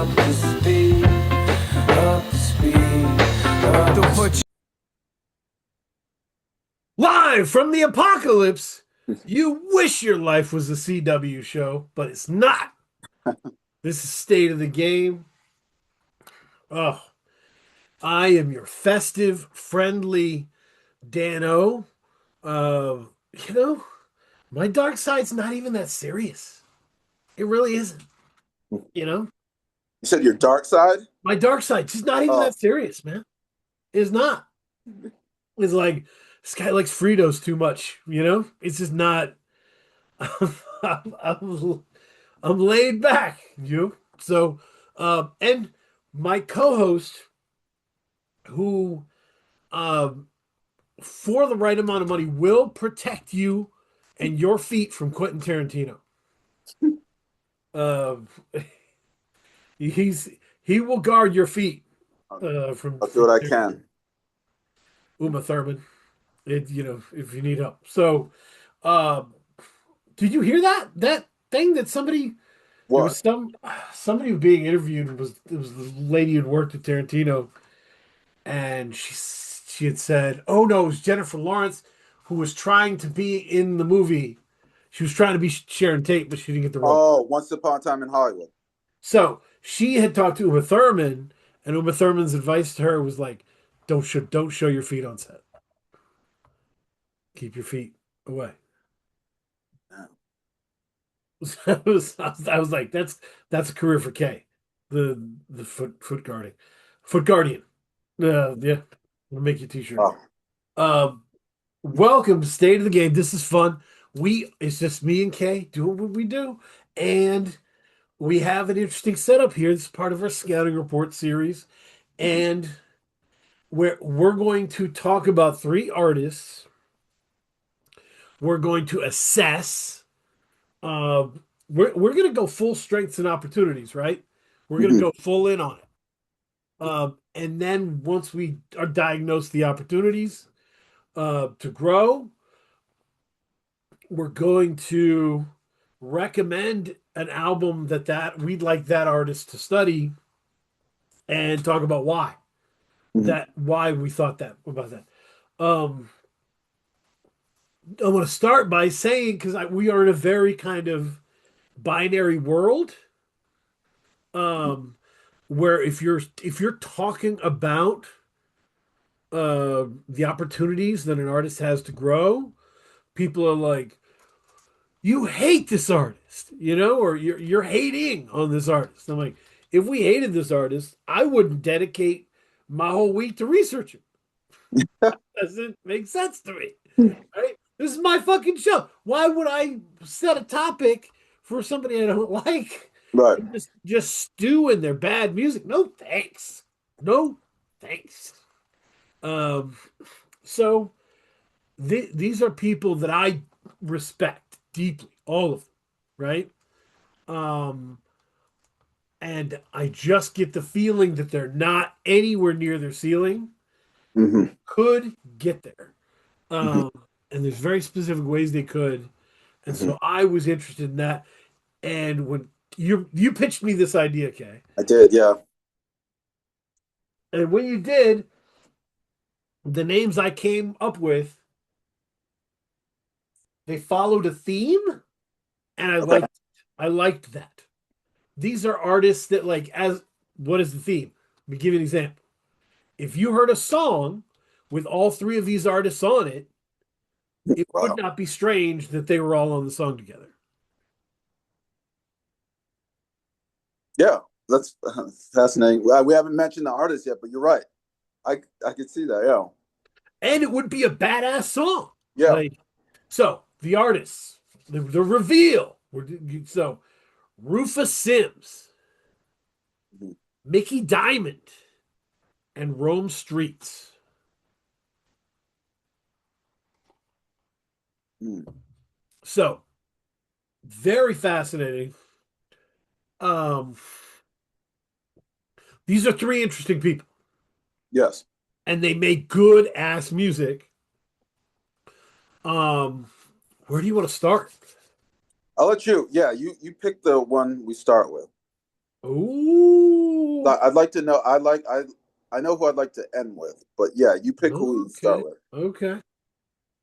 up to speed, up to speed, up to speed. Live from the apocalypse, you wish your life was a CW show, but it's not. This is State of the Game. Oh, I am your festive, friendly Dano. Uh, you know, my dark side's not even that serious. It really isn't. You know, You said your dark side? my dark side's just not even that serious, man. It's not. It's like this guy likes Fritos too much. You know, it's just not. I'm, I'm laid back, So, and my co-host, who, for the right amount of money, will protect you and your feet from Quentin Tarantino. Um, he will guard your feet from. I'll do what I can. Uma Thurman, if you need help. So, did you hear that thing that somebody? What? It was somebody was being interviewed. It was the lady who'd worked with Tarantino, and she had said, "Oh no, it was Jennifer Lawrence who was trying to be in the movie. She was trying to be Sharon Tate, but she didn't get the role." Oh, Once Upon a Time in Hollywood. So she had talked to Uma Thurman, and Uma Thurman's advice to her was like, don't show your feet on set. Keep your feet away." I was like, that's a career for K, the foot guardian. Yeah, we'll make you a t-shirt. Oh. Welcome to State of the Game. This is fun. It's just me and Kay doing what we do, and we have an interesting setup here. This is part of our scouting report series, and we're going to talk about 3 artists. We're going to assess. We're going to go full strengths and opportunities, right? We're going to go full in on it. And then once we are diagnosed the opportunities to grow, we're going to recommend an album that we'd like that artist to study and talk about why we thought that about that. I want to start by saying, because we are in a very kind of binary world, where if you're talking about the opportunities that an artist has to grow, people are like, you hate this artist, or you're hating on this artist. I'm like, if we hated this artist, I wouldn't dedicate my whole week to research him. Doesn't make sense to me, right? This is my fucking show. Why would I set a topic for somebody I don't like? Right. Just stew in their bad music. No thanks. No thanks. So these are people that I respect deeply, all of them, right? And I just get the feeling that they're not anywhere near their ceiling. Could get there. And there's very specific ways they could. And so I was interested in that. And when you pitched me this idea, Kay. I did, yeah. And when you did, the names I came up with, they followed a theme, and I liked that. These are artists that, like, what is the theme? Let me give you an example. If you heard a song with all 3 of these artists on it, it would not be strange that they were all on the song together. Yeah, that's fascinating. We haven't mentioned the artist yet, but you're right. I could see that, yeah. And it would be a badass song. Yeah. So the artists, the reveal. So Rufus Sims, Mickey Diamond, and Rome Streetz. So very fascinating. These are 3 interesting people. Yes. And they make good ass music. Where do you want to start? I'll let you. Yeah, you pick the one we start with. Ooh. I'd like to know. I know who I'd like to end with, but yeah, you pick who you Okay. start with. Okay.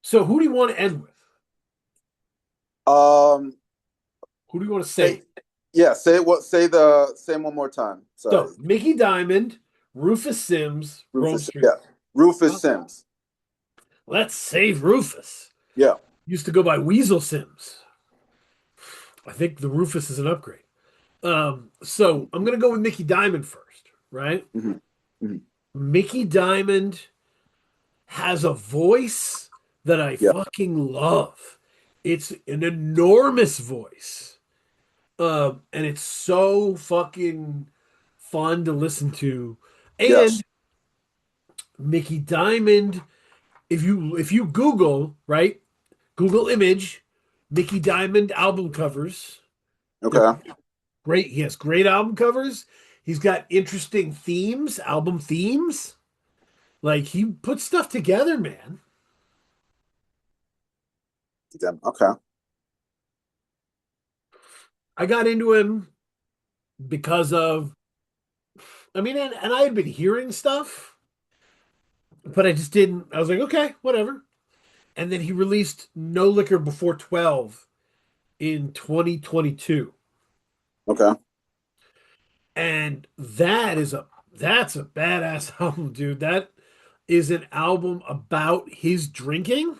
So who do you want to end with? Um, Who do you want to say save? yeah, say one more time. Sorry, So Mickey Diamond, Rufus Sims, Roland Rufus. Street. Yeah, Rufus Huh? Sims. Let's save Rufus. Yeah. Used to go by Weasel Sims. I think the Rufus is an upgrade. So I'm gonna go with Mickey Diamond first, right? Hmm. Hmm. Mickey Diamond has a voice that I Yeah. fucking love. It's an enormous voice. And it's so fucking fun to listen to. And Yes. Mickey Diamond, if you Google, right? Google image, Mickey Diamond album covers. They're Okay. great. He has great album covers. He's got interesting themes, album themes. Like he puts stuff together, man. Okay. I got into him because of, I mean, and I had been hearing stuff, but I just didn't. I was like, okay, whatever. And then he released No Liquor Before 12 in 2022. Okay. And that's a badass album, dude. That is an album about his drinking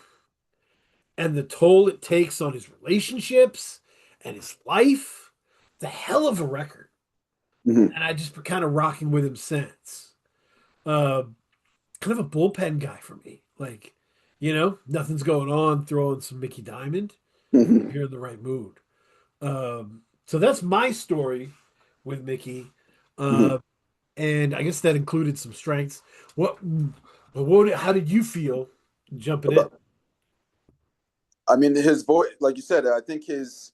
and the toll it takes on his relationships and his life. The hell of a record. Hmm. And I just been kind of rocking with him since. Uh, Kind of a bullpen guy for me. Like, nothing's going on, throwing some Mickey Diamond. Hmm. You're in the right mood. So that's my story with Mickey. Hmm. Uh, and I guess that included some strengths. How did you feel jumping in? I mean, his voice, like you said, I think his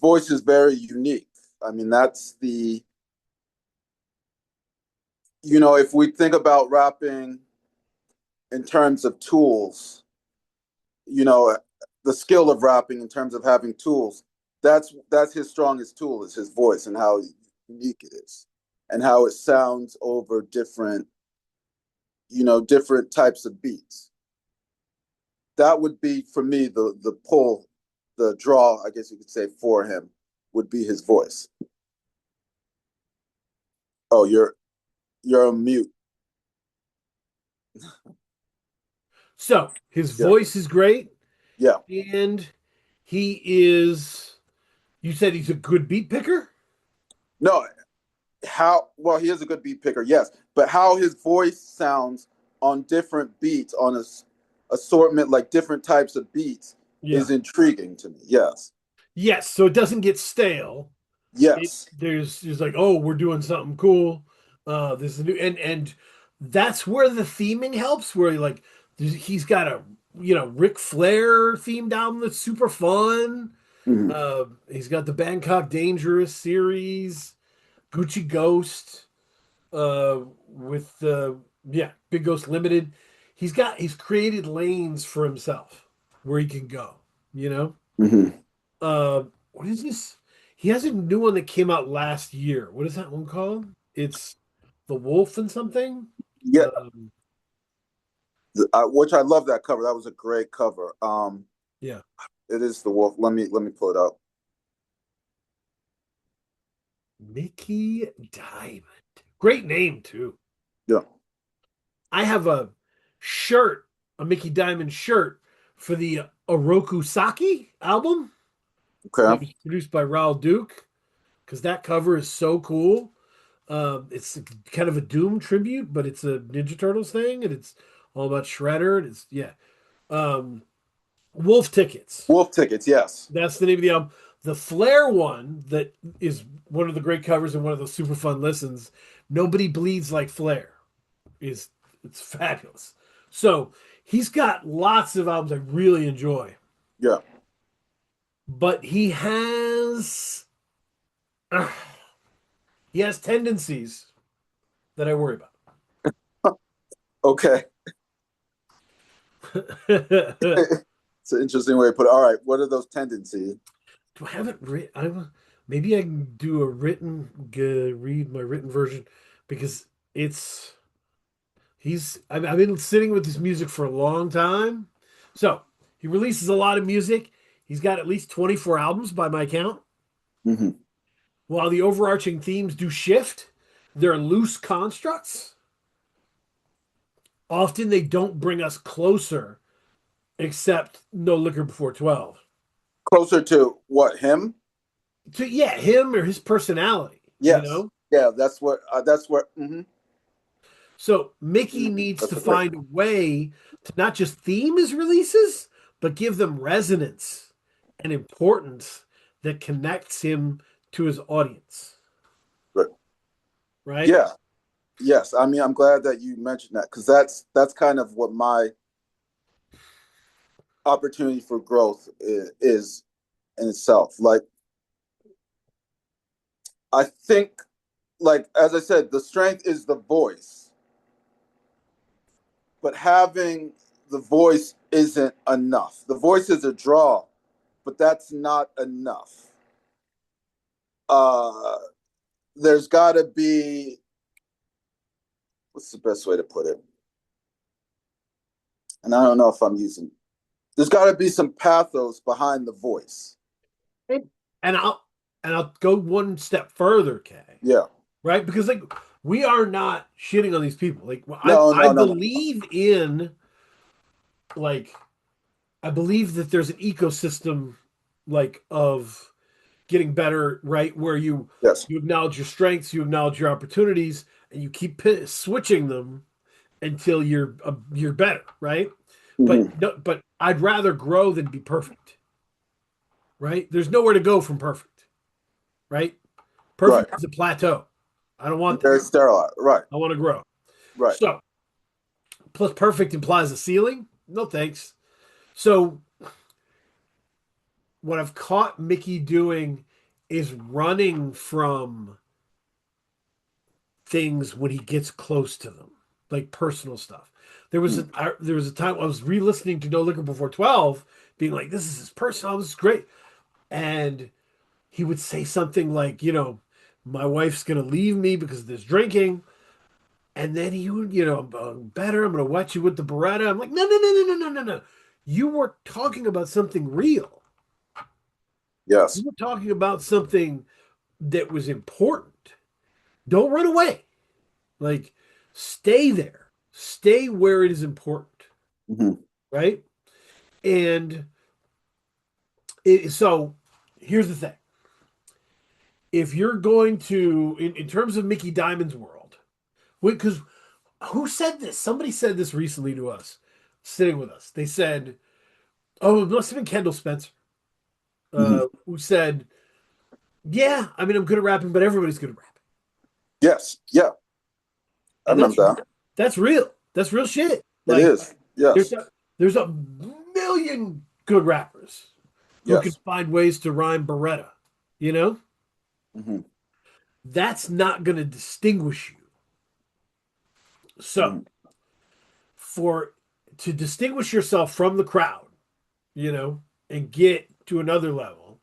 voice is very unique. I mean, that's if we think about rapping in terms of tools, you know, the skill of rapping in terms of having tools, that's his strongest tool is his voice and how unique it is and how it sounds over different types of beats. That would be for me the pull, the draw, I guess you could say, for him would be his voice. Oh, you're on mute. So his Yeah. voice is great, Yeah. and he is. You said he's a good beat picker. No, how well he is a good beat picker, yes, but how his voice sounds on different beats on a assortment like different types of beats Yeah. is intriguing to me. Yes. Yes. So it doesn't get stale. Yes. There's like, oh, we're doing something cool. This is a new, and that's where the theming helps. Where like he's got a Ric Flair themed album that's super fun. Mhm. He's got the Bangkok Dangerous series, Gucci Ghost, with Big Ghost Limited. He's created lanes for himself where he can go. You know. Mhm. What is this? He has a new one that came out last year. What is that one called? It's The Wolf and something. Yeah, Um, which I love that cover. That was a great cover. yeah, It is the wolf. Let me pull it up. Mickey Diamond. Great name too. Yeah. I have a Mickey Diamond shirt for the Oroku Saki album that Okay. was produced by Raul Duke because that cover is so cool. It's kind of a Doom tribute, but it's a Ninja Turtles thing, and it's all about Shredder. And it's Um, Wolf Tickets. Wolf tickets. Yes. That's the name of the album. The Flair one that is one of the great covers and one of those super fun listens. Nobody Bleeds Like Flair it's fabulous. So he's got lots of albums I really enjoy, Yeah. but he has tendencies that I worry Okay. about. It's an interesting way to put it. All right. What are those tendencies? Do I have it written? Maybe I can do a read my written version because it's I've been sitting with this music for a long time. So he releases a lot of music. He's got at least 24 albums by my count. Hmm. While the overarching themes do shift, they're loose constructs. Often they don't bring us closer, except No Liquor Before 12. Closer to what, him? To yeah, him or his personality, you Yes. know? Yeah, that's what So Mickey needs that's to a great. find a way to not just theme his releases, but give them resonance and importance that connects him to his audience, Great. right? Yeah. Yes. I mean, I'm glad that you mentioned that because that's kind of what my opportunity for growth is in itself. Like, I think, like as I said, the strength is the voice, but having the voice isn't enough. The voice is a draw, but that's not enough. Uh, there's got to be, what's the best way to put it? And I don't know if I'm using. There's got to be some pathos behind the voice. And I'll go one step further, Kay, Yeah. right? Because like we are not shitting on these people. Like No, I no, no, no, no. believe in like I believe that there's an ecosystem like of getting better, right? Where Yes. you acknowledge your strengths, you acknowledge your opportunities, and you keep switching them until you're better, right? But Hmm. no, but I'd rather grow than be perfect, right? There's nowhere to go from perfect, right? Right. Perfect is a plateau. I don't want that. Very sterile. Right. I want to grow. Right. So plus perfect implies a ceiling. No thanks. So what I've caught Mickey doing is running from things when he gets close to them, like personal stuff. Mm. There was a time I was re-listening to No Liquor Before 12, being like, "This is his personal. This is great," and he would say something like, "My wife's gonna leave me because of this drinking," and then he would, better. I'm gonna wet you with the Beretta. I'm like, no, no, no, no, no, no, no, no. You were talking about something real. You Yes. were talking about something that was important. Don't run away. Like, stay there. Stay where it is important, Hmm. right? And so here's the thing. If you're going to, in terms of Mickey Diamond's world, because who said this? Somebody said this recently to us, sitting with us. They said, oh, it must have been Kendall Spencer, Hmm. who said, yeah, I mean, I'm good at rapping, but everybody's good at rapping. Yes. Yeah. I And remember that. that's real. That's real shit. It Like, is. Yes. there's a million good rappers who can Yes. find ways to rhyme Beretta. You know, Hmm. that's not going to distinguish you. So, Hmm. for to distinguish yourself from the crowd, and get to another level,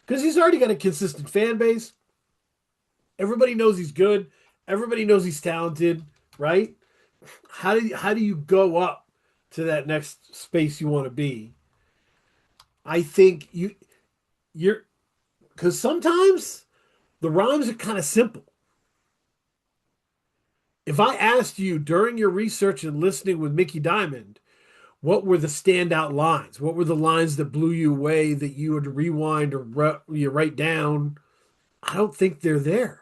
because he's already got a consistent fan base. Everybody knows he's good. Everybody knows he's talented, right? How do you go up to that next space you want to be? I think you're because sometimes the rhymes are kind of simple. If I asked you during your research and listening with Mickey Diamond, what were the standout lines? What were the lines that blew you away that you would rewind or you write down? I don't think they're there.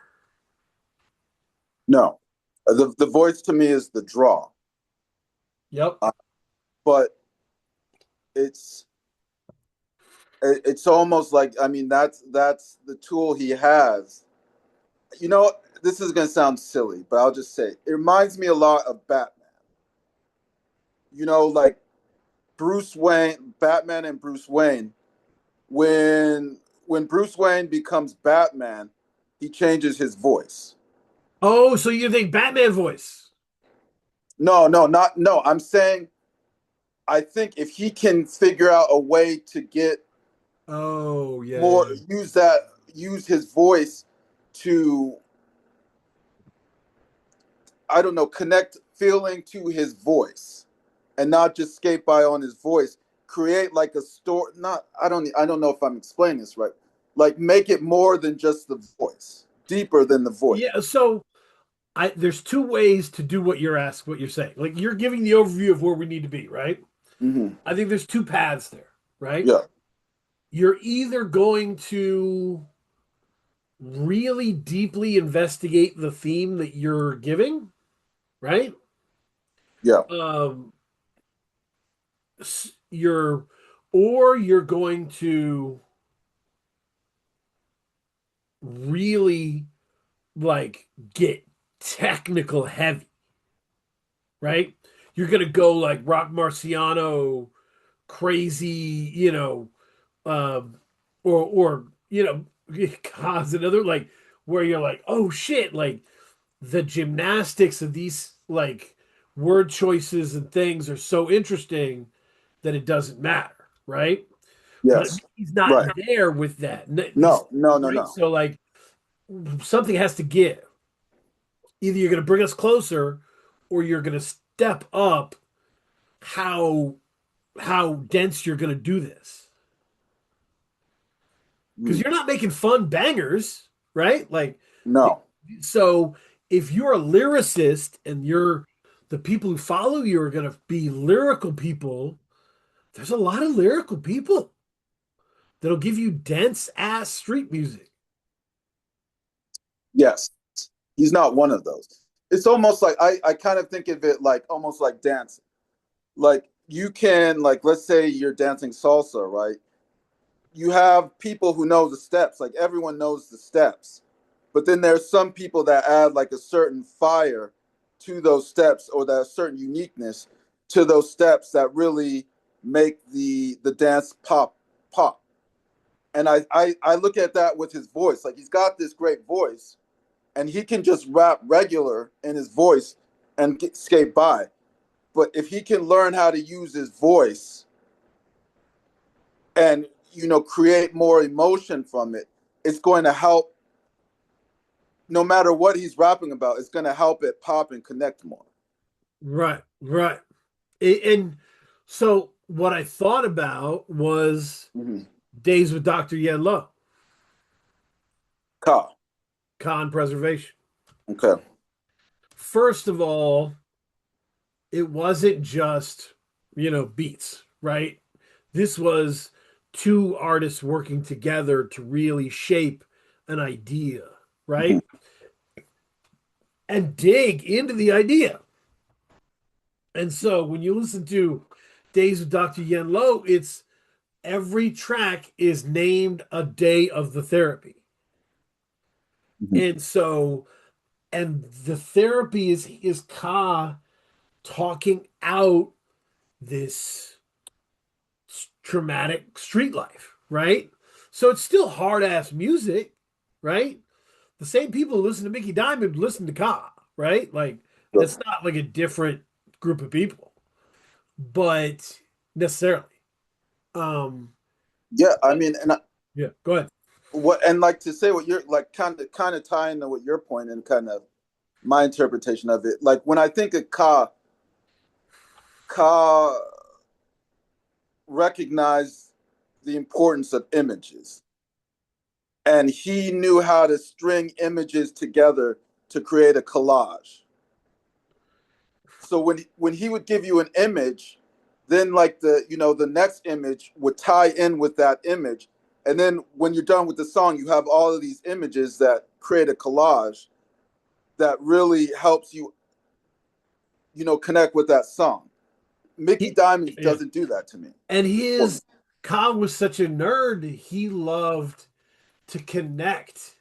No. The voice to me is the draw. Yep. But it's it's almost like, I mean, that's the tool he has. You know, this is going to sound silly, but I'll just say it reminds me a lot of Batman. Like Bruce Wayne, Batman and Bruce Wayne. When Bruce Wayne becomes Batman, he changes his voice. Oh, so you think Batman voice? No, no, not no. I'm saying I think if he can figure out a way to get Oh, yeah, more, yeah. use his voice to, I don't know, connect feeling to his voice, and not just skate by on his voice. Create like a story. Not I don't know if I'm explaining this right. Like make it more than just the voice, deeper than the voice. Yeah, so there's two ways to do what you're saying. Like you're giving the overview of where we need to be, right? Mm-hmm. I think there's two paths there, right? Yeah. You're either going to really deeply investigate the theme that you're giving, right? Yeah. Um, you're or you're going to really like get technical heavy, right? You're gonna go like Rock Marciano crazy, um, or cause another like where you're like, oh shit, like the gymnastics of these like word choices and things are so interesting that it doesn't matter, right? But Yes. he's not Right. there with that. No. No. No. Right? No. So like something has to give. Either you're going to bring us closer or you're going to step up how dense you're going to do this. Because Mm. you're not making fun bangers, right? Like No. so if you're a lyricist and you're the people who follow you are going to be lyrical people, there's a lot of lyrical people that'll give you dense ass street music. Yes. He's not one of those. It's almost like I kind of think of it like almost like dancing. Like you can, like, let's say you're dancing salsa, right? You have people who know the steps, like everyone knows the steps. But then there's some people that add like a certain fire to those steps, or that certain uniqueness to those steps that really make the dance pop. And I look at that with his voice. Like he's got this great voice, and he can just rap regular in his voice and skate by. But if he can learn how to use his voice and create more emotion from it, it's going to help. No matter what he's rapping about, it's going to help it pop and connect more. Right, right. And so what I thought about was Mm-hmm. Days with Dr. Yen Lo, Ka. con preservation. Okay. First of all, it wasn't just, beats, right? This was two artists working together to really shape an idea, Mm-hmm. right? And dig into the idea. And so when you listen to Days with Dr. Yen Lo, it's every track is named a day of the therapy. Mm-hmm. And so, and the therapy is Ka talking out this traumatic street life, right? So it's still hard ass music, right? The same people who listen to Mickey Diamond listen to Ka, right? Like it's not like a different group of people, but necessarily. Um, Yeah, I mean, and yeah, go ahead. what, and like to say what you're like, kind of tying to what your point and kind of my interpretation of it. Like when I think of Ka recognized the importance of images, and he knew how to string images together to create a collage. So when he would give you an image, then like the next image would tie in with that image, and then when you're done with the song, you have all of these images that create a collage that really helps you connect with that song. Mickey Diamond Yeah. doesn't do that to me. And his Kyle was such a nerd. He loved to connect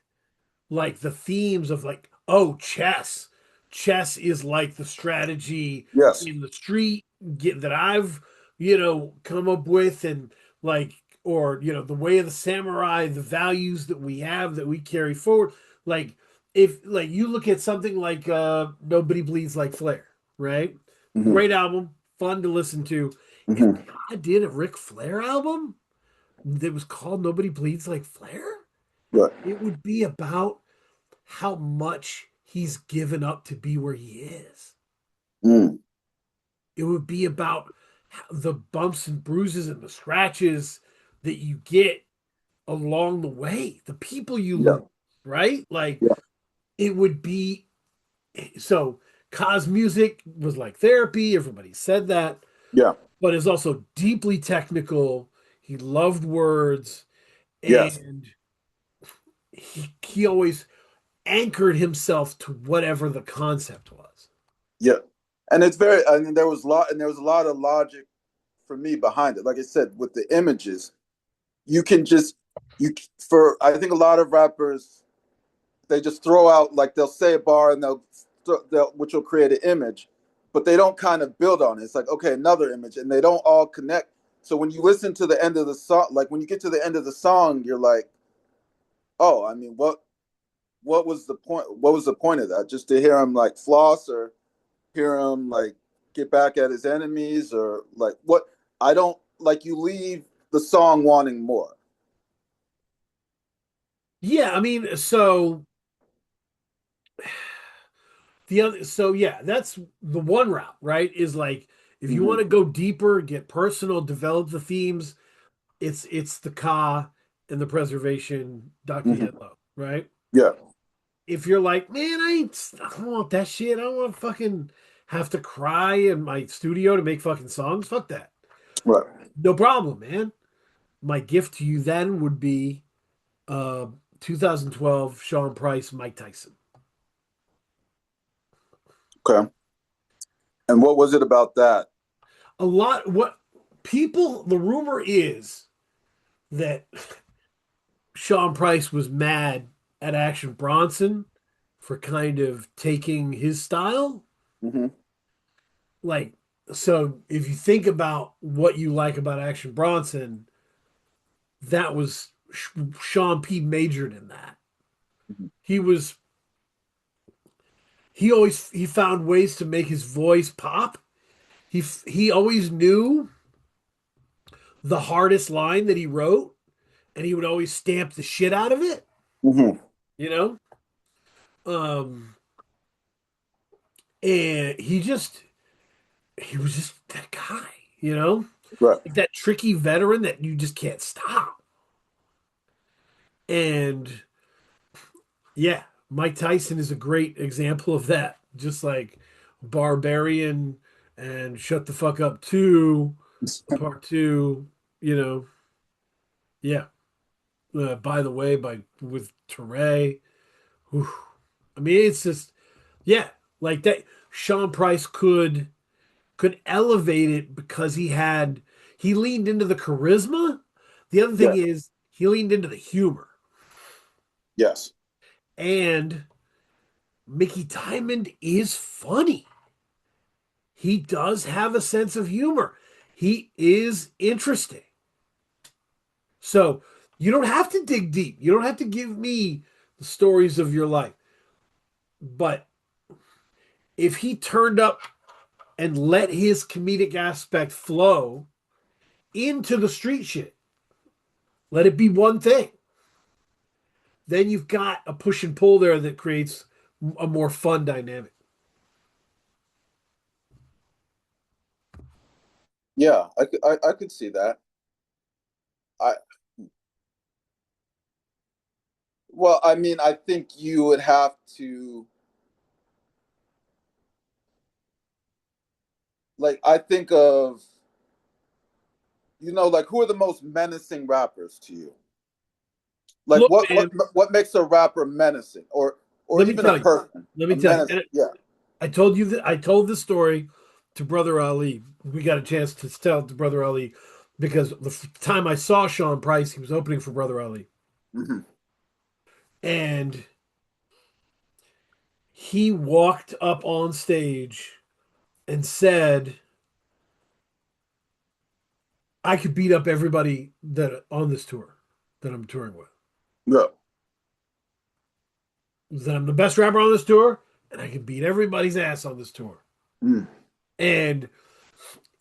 like the themes of like, oh, chess. Chess is like the strategy Yes. in the street that I've, come up with and like, or, the way of the samurai, the values that we have that we carry forward. Like, if like you look at something like Nobody Bleeds Like Flair, right? Mm-hmm. Great album, fun to listen to. If Mm-hmm. I did a Ric Flair album that was called Nobody Bleeds Like Flair, Right. It would be about how much he's given up to be where he is. Mm. It would be about the bumps and bruises and the scratches that you get along the way, the people you Yeah. lose, right? Like Yeah. it would be so Kaz music was like therapy, everybody said that, Yeah. but is also deeply technical. He loved words Yes. and he always anchored himself to whatever the concept was. Yeah. And it's very, I mean, there was a lot of logic for me behind it. Like I said, with the images, you can just, for, I think a lot of rappers, they just throw out, like they'll say a bar and which will create an image, but they don't kind of build on it. It's like, okay, another image, and they don't all connect. So when you listen to the end of the song, like when you get to the end of the song, you're like, oh, I mean, what was the point? What was the point of that? Just to hear him like floss, or hear him like get back at his enemies, or like what? I don't like, you leave the song wanting more. Yeah, I mean, yeah, that's the one route, right? Is like if you want Mm-hmm. to go deeper, get personal, develop the themes, it's the Ka and the preservation, Dr. Mm-hmm. Yedlow, right? Yeah. If you're like, man, I don't want that shit. I don't want to fucking have to cry in my studio to make fucking songs. Fuck that. Right. No problem, man. My gift to you then would be 2012 Sean Price, Mike Tyson. Okay. And what was it about that? A lot what people the rumor is that Sean Price was mad at Action Bronson for kind of taking his style. Mm-hmm. Like, so if you think about what you like about Action Bronson, that was Sean P. majored in that. Mm-hmm. He was he found ways to make his voice pop. He always knew the hardest line that he wrote, and he would always stamp the shit out of it. Mm-hmm. You know, um, and he was just that guy. You know, Right. like that tricky veteran that you just can't stop. And yeah, Mike Tyson is a great example of that. Just like Barbarian and Shut the Fuck Up 2, Part 2, you know. Yeah. By the way, by with Teray. Whew. I mean, it's just yeah, like that Sean Price could elevate it because he leaned into the charisma. The other thing Yeah. is he leaned into the humor. Yes. And Mickey Diamond is funny. He does have a sense of humor. He is interesting. So you don't have to dig deep. You don't have to give me the stories of your life. But if he turned up and let his comedic aspect flow into the street shit, let it be one thing, then you've got a push and pull there that creates a more fun dynamic. Yeah. I could see that. I Well, I mean, I think you would have to, like, I think of, like, who are the most menacing rappers to you? Like, Look, man, what makes a rapper menacing, or let me even a tell you. person, Let a me tell you. menace? And Yeah. I told you that I told the story to Brother Ali. We got a chance to tell it to Brother Ali because the time I saw Sean Price, he was opening for Brother Ali. Mm-hmm. And he walked up on stage and said, I could beat up everybody that on this tour that I'm touring with. Yeah. That I'm the best rapper on this tour, and I can beat everybody's ass on this tour. Mm. And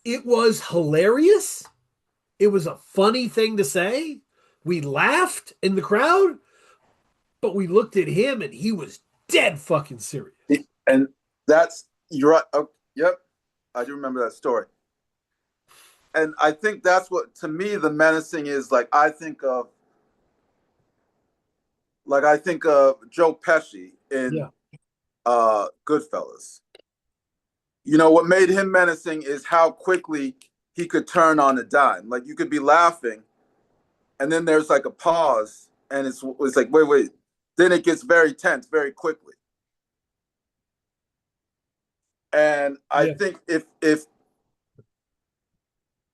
it was hilarious. It was a funny thing to say. We laughed in the crowd, but we looked at him and he was dead fucking serious. And you're right. Oh, yep, I do remember that story. And I think that's what, to me, the menacing is. Like I think of Joe Pesci in Goodfellas. You know, what made him menacing is how quickly he could turn on a dime. Like you could be laughing, and then there's like a pause, and it's like, wait. Then it gets very tense very quickly. And I think if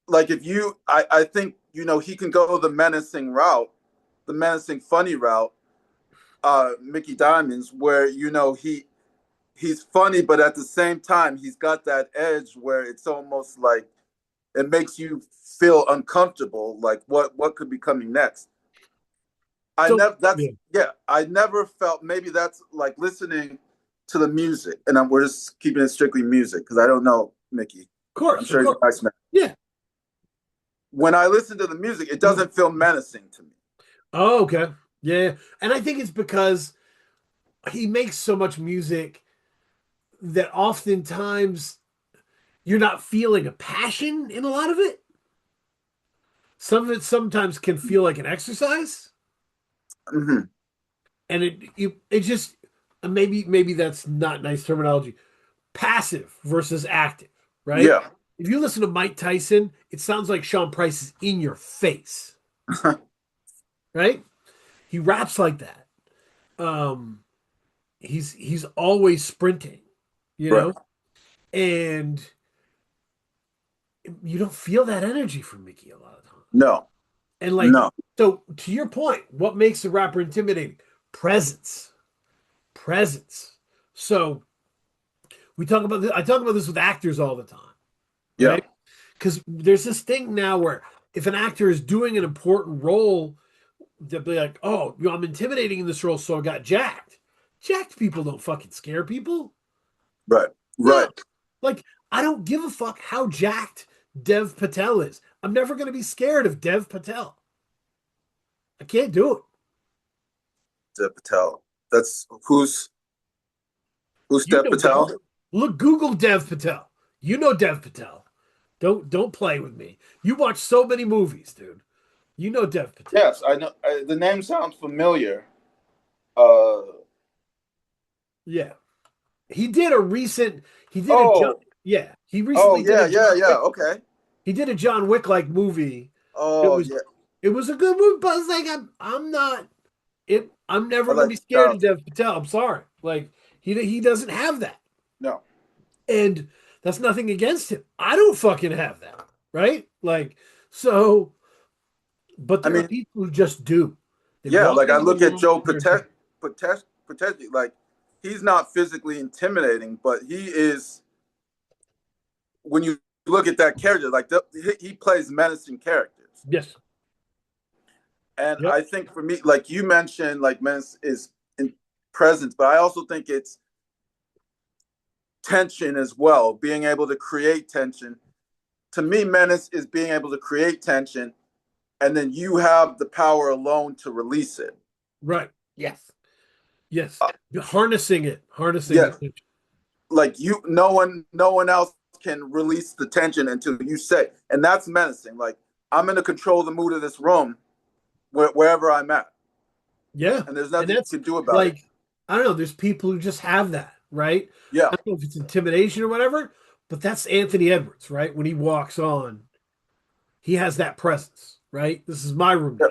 I think, you know, he can go the menacing route, the menacing funny route, Mickey Diamonds, where, you know, he's funny, but at the same time he's got that edge where it's almost like it makes you feel uncomfortable, like what could be coming next. I never felt, maybe that's like listening to the music, and we're just keeping it strictly music because I don't know Mickey. Of course, I'm sure he's a nice man. Yeah. When I listen to the music, it doesn't feel menacing to me. Oh, okay. Yeah. And I think it's because he makes so much music that oftentimes you're not feeling a passion in a lot of it. Some of it sometimes can feel like an exercise. Mm-hmm. And it just, maybe that's not nice terminology. Passive versus active, right? Yeah. If you listen to Mike Tyson, it sounds like Sean Price is in your face. Right? He raps like that. He's always sprinting, you know? And you don't feel that energy from Mickey a lot of times. No. And like, so to your point, what makes a rapper intimidating? Presence. So I talk about this with actors all the time. Right? Because there's this thing now where if an actor is doing an important role, they'll be like, oh, you know, I'm intimidating in this role, so I got jacked. Jacked people don't fucking scare people. Right. No. Like, I don't give a fuck how jacked Dev Patel is. I'm never going to be scared of Dev Patel. I can't do it. Dev Patel. That's who's Dev Patel? Look, Google Dev Patel. You know Dev Patel. Don't play with me. You watch so many movies, dude. You know Dev Patel. Yes, I know. The name sounds familiar. Yeah. He did a recent. He did He recently. Okay. He did a John Wick like movie. It was a good movie, but it's like I'm not. I'm never gonna be scared of Dev Patel. I'm sorry. Like he doesn't have that. No. And that's nothing against him. I don't fucking have that. Right? Like so. But there are people who just do. Like I look at Joe Patel, like he's not physically intimidating, but he is. When you look at that character, like he plays menacing characters. Yes. And I think for me, like you mentioned, like menace is in presence, but I also think it's tension as well, being able to create tension. To me, menace is being able to create tension, and then you have the power alone to release it. Right. Yes. Harnessing it. It. Like no one else can release the tension until you say, and that's menacing. Like I'm going to control the mood of this room, wherever I'm at. Yeah. And there's nothing you can do about it. I don't know. There's people who just have that, right? Yeah. I don't know if it's intimidation or whatever, but that's Anthony Edwards, right? When he walks on, he has that presence, right? This is my room. Yeah.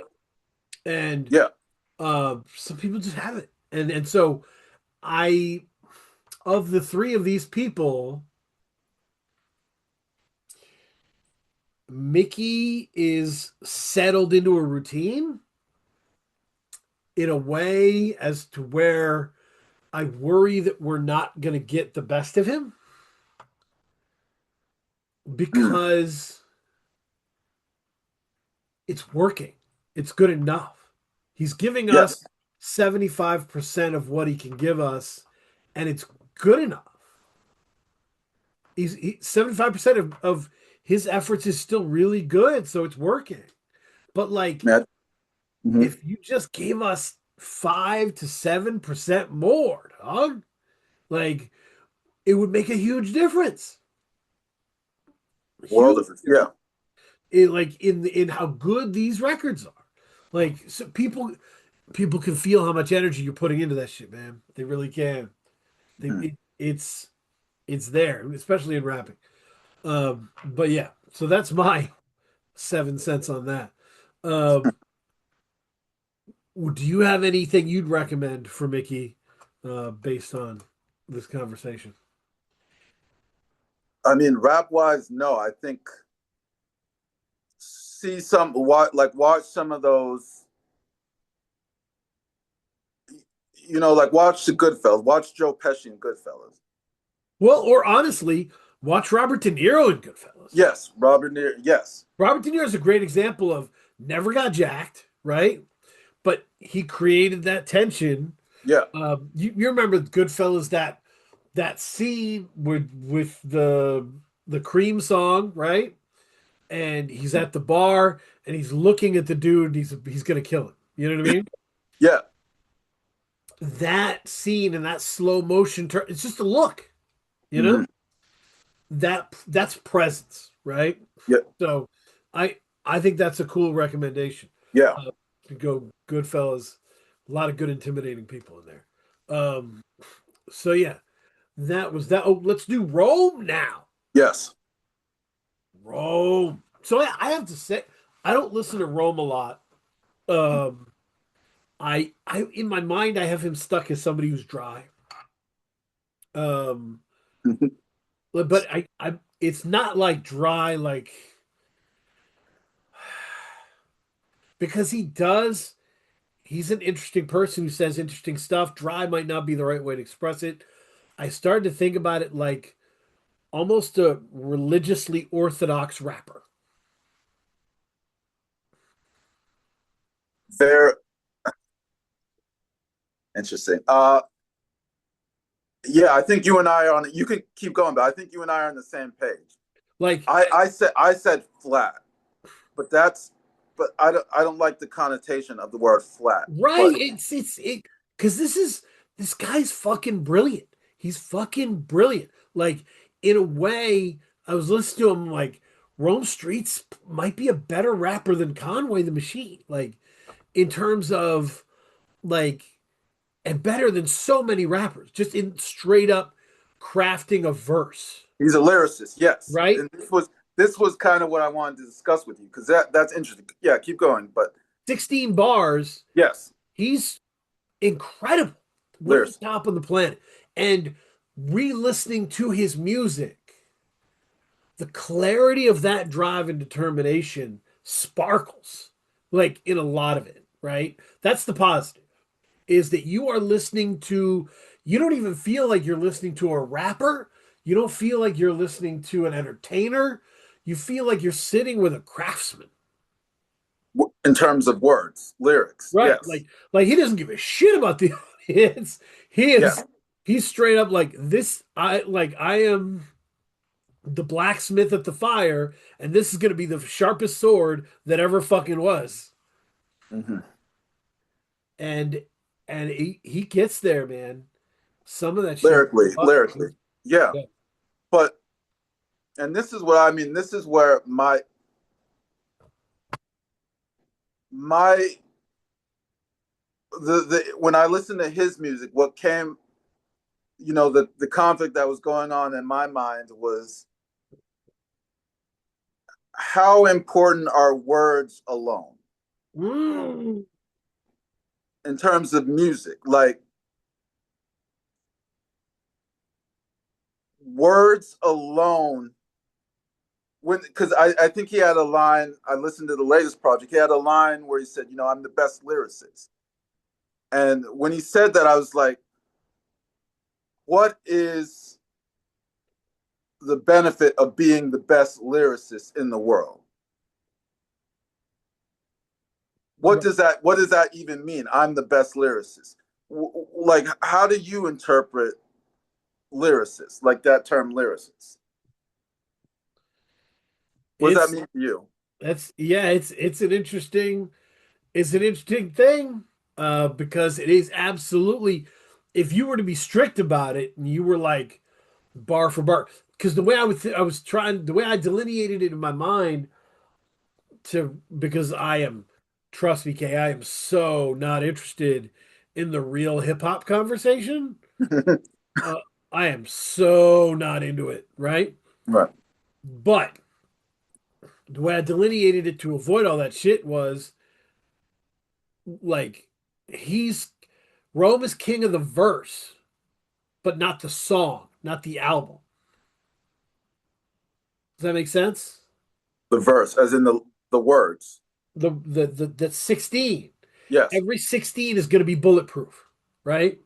And some people just have it. And so of the three of these people, Mickey is settled into a routine in a way as to where I worry that we're not going to get the best of him because it's working. It's good enough. He's giving us 75% of what he can give us, and it's good enough. 75% of his efforts is still really good, so it's working. But like, if you just gave us 5 to 7% more, dog. Like it would make a huge difference. World Huge, of yeah. like in how good these records are. Like so people can feel how much energy you're putting into that shit, man. They really can. Mhm. It's there, especially in rapping. But yeah, so that's my 7 cents on that. Um, do you have anything you'd recommend for Mickey, based on this conversation? I mean, rap wise, no. I think see some watch some of those. Like watch the Goodfellas. Watch Joe Pesci in Goodfellas. Well, or honestly, watch Robert De Niro in Goodfellas. Yes, Robert Nero. Yes, Robert De Niro is a great example of never got jacked, right? But he created that tension. yeah, You remember Goodfellas, that scene with the Cream song, right? And he's at the bar and he's looking at the dude. He's gonna kill him. You know what I mean? yeah. That scene and that slow motion turn. It's just a look. You know Hmm. that's presence, right? Yeah, So, I think that's a cool recommendation. yeah. To go Goodfellas, a lot of good intimidating people in there. Um, so yeah, that was that. Oh, let's do Rome now. Yes. Rome. So I have to say, I don't listen to Rome a lot. Um, I in my mind I have him stuck as somebody who's dry. Um, but it's not like dry like because he's an interesting person who says interesting stuff. Dry might not be the right way to express it. I started to think about it like almost a religiously orthodox rapper. Very interesting. Yeah, I think you and I are on. You can keep going, but I think you and I are on the same page. Like, I said flat, but I don't like the connotation of the word flat. right? But It because this guy's fucking brilliant. He's fucking brilliant. Like, in a way, I was listening to him like Rome Streetz might be a better rapper than Conway the Machine. Like, in terms of like and better than so many rappers, just in straight up crafting a verse, he's a lyricist, yes. right? And this was kind of what I wanted to discuss with you because that's interesting. Yeah, keep going, but 16 bars. yes, He's incredible. One of the lyricist. top on the planet. And re-listening to his music, the clarity of that drive and determination sparkles like in a lot of it, right? That's the positive, is that you are listening to, you don't even feel like you're listening to a rapper. You don't feel like you're listening to an entertainer. You feel like you're sitting with a craftsman. In terms of words, lyrics, Right. yes, Like he doesn't give a shit about the audience. He yeah. is he's straight up like this. I am the blacksmith at the fire, and this is gonna be the sharpest sword that ever fucking was. Hmm. And he gets there, man. Some of that shit. Lyrically, yeah. Yeah. But and this is what I mean. This is where my the when I listen to his music, what came, the conflict that was going on in my mind was how important are words alone Mm. in terms of music? Like words alone, because I think he had a line. I listened to the latest project. He had a line where he said, "I'm the best lyricist." And when he said that, I was like, "What is the benefit of being the best lyricist in the world? What does that even mean? I'm the best lyricist. Like, how do you interpret lyricist, like that term lyricist? What does that It's mean to you? that's yeah, it's an interesting thing. because it is absolutely, if you were to be strict about it and you were like bar for bar, because the way I was trying, the way I delineated it in my mind to, because I am, trust me, Kay, I am so not interested in the real hip hop conversation. Uh, I am so not into it, right? Right. But the way I delineated it to avoid all that shit was like he's Rome is king of the verse, but not the song, not the album. Does that make sense? The verse, as in the words. The 16. Yes. Every 16 is going to be bulletproof, right?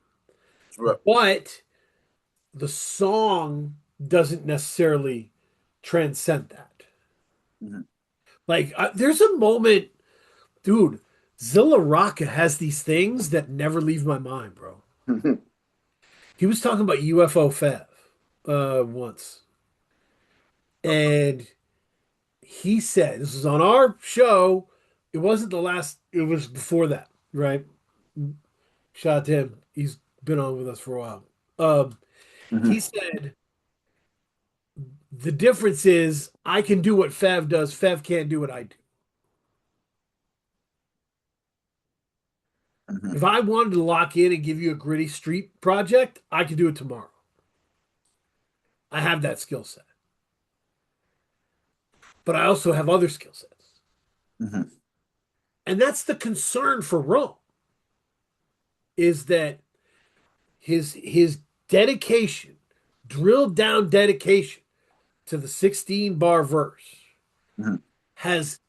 Right. But the song doesn't necessarily transcend that. Mhm. Like, there's a moment, dude. Zilla Rocca has these things that never leave my mind, bro. He was talking about UFO Fev once, and he said this was on our show. It wasn't the last. It was before that, right? Shout out to him. He's been on with us for a while. He Mhm. said the difference is I can do what Fev does. Fev can't do what I do. Mhm. If I wanted to lock in and give you a gritty street project, I could do it tomorrow. I have that skill set, but I also have other skill sets, Mhm. and that's the concern for Rome. Is that his dedication, drilled down dedication to the 16 bar verse Mhm. has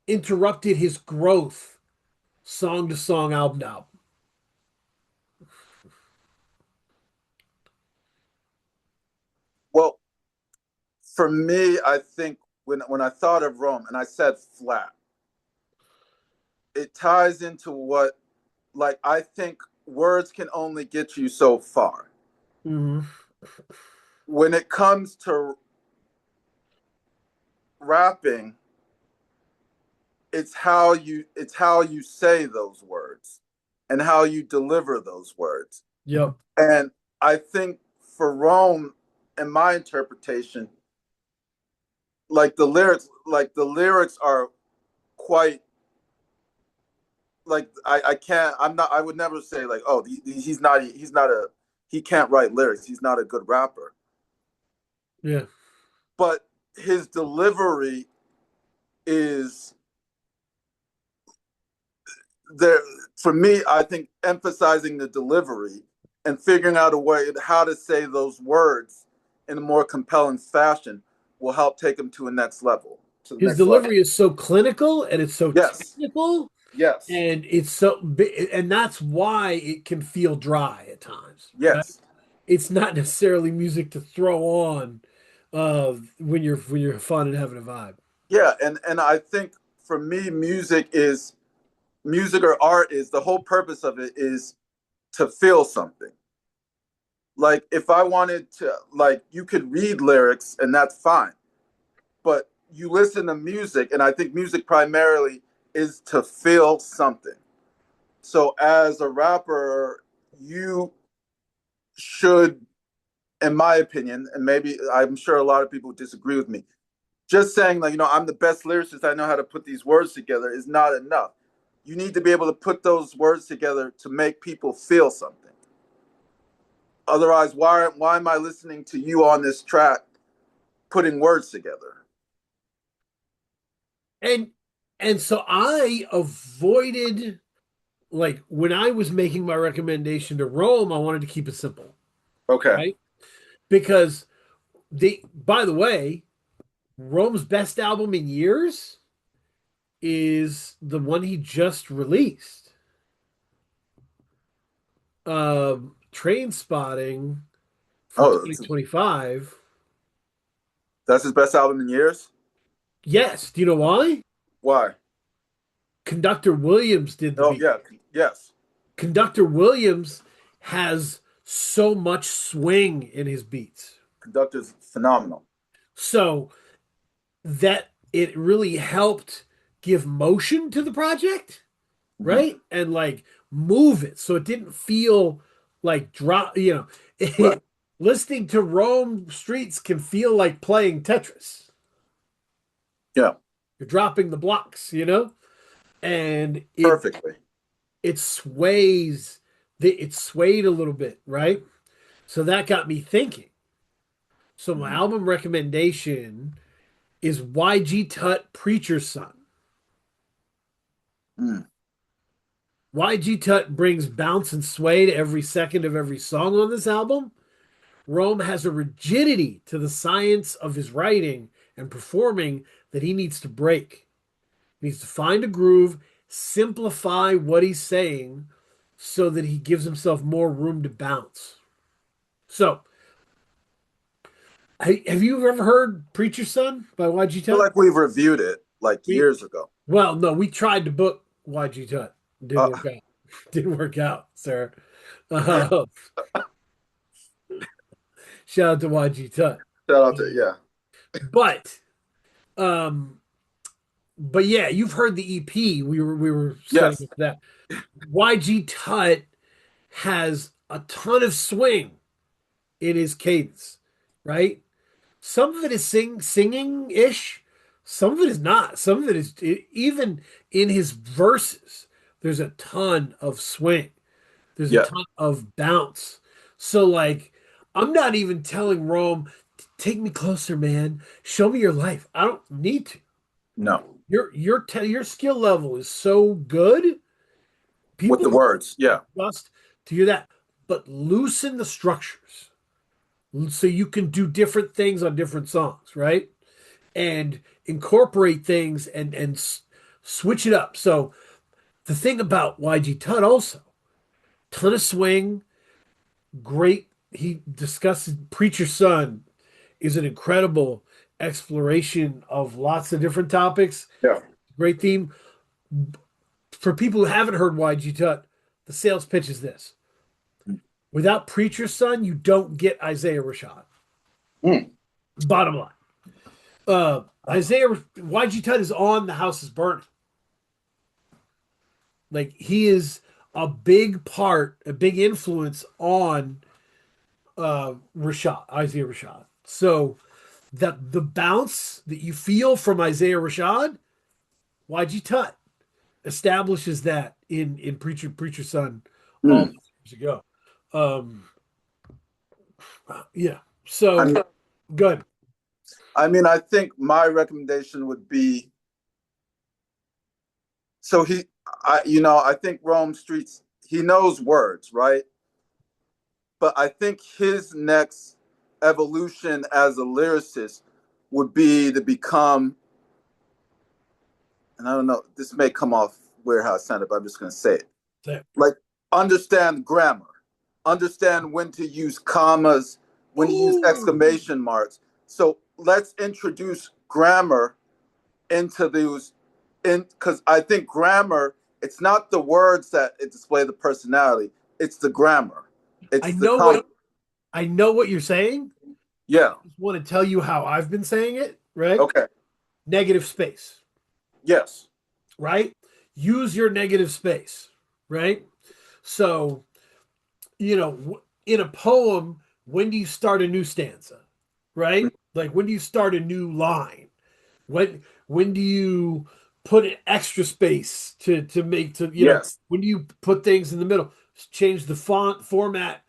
interrupted his growth song to song, album to album. Well, for me, I think when I thought of Rome and I said flat, it ties into what, like, I think words can only get you so far. Mhm. When it comes to rapping, it's how you say those words and how you deliver those words. Yep. And I think for Rome, in my interpretation, like the lyrics are quite, like I can't I'm not I would never say like, oh, he's not a he can't write lyrics, he's not a good rapper, Yeah. but his delivery is there. For me, I think emphasizing the delivery and figuring out a way how to say those words in a more compelling fashion will help take him to a next level to the His next level. delivery is so clinical and it's so Yes. technical Yes. and it's so and that's why it can feel dry at times, right? Yes. It's not necessarily music to throw on when you're fun and having a vibe. Yeah, and I think for me, music or art is the whole purpose of it is to feel something. Like if I wanted to, like, you could read lyrics and that's fine, but you listen to music, and I think music primarily is to feel something. So as a rapper, you should, in my opinion, and maybe I'm sure a lot of people disagree with me, just saying like, I'm the best lyricist, I know how to put these words together is not enough. You need to be able to put those words together to make people feel something. Otherwise, why am I listening to you on this track putting words together? And so I avoided, like, when I was making my recommendation to Rome, I wanted to keep it simple, Okay. right? Because by the way, Rome's best album in years is the one he just released. Train Spotting from Oh, 2025. that's his best album in years. Yes. Do you know why? Why? Conductor Williams did the Oh beat. yeah, yes. Conductor Williams has so much swing in his beats. Conductor's phenomenal. So that it really helped give motion to the project. right? And like move it so it didn't feel like drop, Right. listening to Rome Streetz can feel like playing Tetris. Yeah. You're dropping the blocks. And Perfectly. it sways it swayed a little bit, right? So that got me thinking. So my Mhm. album recommendation is YG Tut Preacher's Son. Mm. YG Tut brings bounce and sway to every second of every song on this album. Rome has a rigidity to the science of his writing and performing that he needs to break. He needs to find a groove, simplify what he's saying so that he gives himself more room to bounce. So, have you ever heard Preacher's Son by YG I feel Tut? like we've reviewed it like We, years ago. well, no, we tried to book YG Tut. Didn't Uh, work out. Didn't work out, sir. Uh, shout out to YG Tut. shout out to yeah. But um, but yeah, you've heard the EP. We were setting Yes. up that. YG Tut has a ton of swing in his cadence, right? Some of it is singing ish. Some of it is not. Some of it is even in his verses. There's a ton of swing. There's a Yeah. ton of bounce. So like, I'm not even telling Rome, take me closer, man. Show me your life. I don't need to. No. Your skill level is so good. With the People words. Yeah. just to hear that, but loosen the structures so you can do different things on different songs, right? And incorporate things and switch it up. So the thing about YG Tut also, ton of swing, great. He discusses Preacher's Son is an incredible exploration of lots of different topics. Yeah. Great theme. For people who haven't heard YG Tut, the sales pitch is this. Without Preacher's Son, you don't get Isaiah Rashad. Mm. Bottom line. Isaiah YG Tut is on The House is Burning. Like he is a big part, a big influence on Isaiah Rashad. So that the bounce that you feel from Isaiah Rashad, YG Tut establishes that in Preacher's Son all Mm. those years ago. Um, yeah. I So mean, good. I think my recommendation would be so I think Rome Streetz, he knows words, right? But I think his next evolution as a lyricist would be to become, and I don't know, this may come off weird how I sound it, but I'm just going to say it. Yeah. Like, understand grammar, understand when to use commas, when to use Ooh. exclamation marks. So let's introduce grammar into those, because I think grammar, it's not the words that it display the personality, it's the grammar. I It's the know what I know what you're saying. yeah. I just want to tell you how I've been saying it, right? Okay. Negative space, Yes. right? Use your negative space, right? So, in a poem, when do you start a new stanza, right? Like when do you start a new line? When do you put an extra space to make Yes. when do you put things in the middle? Change the font format,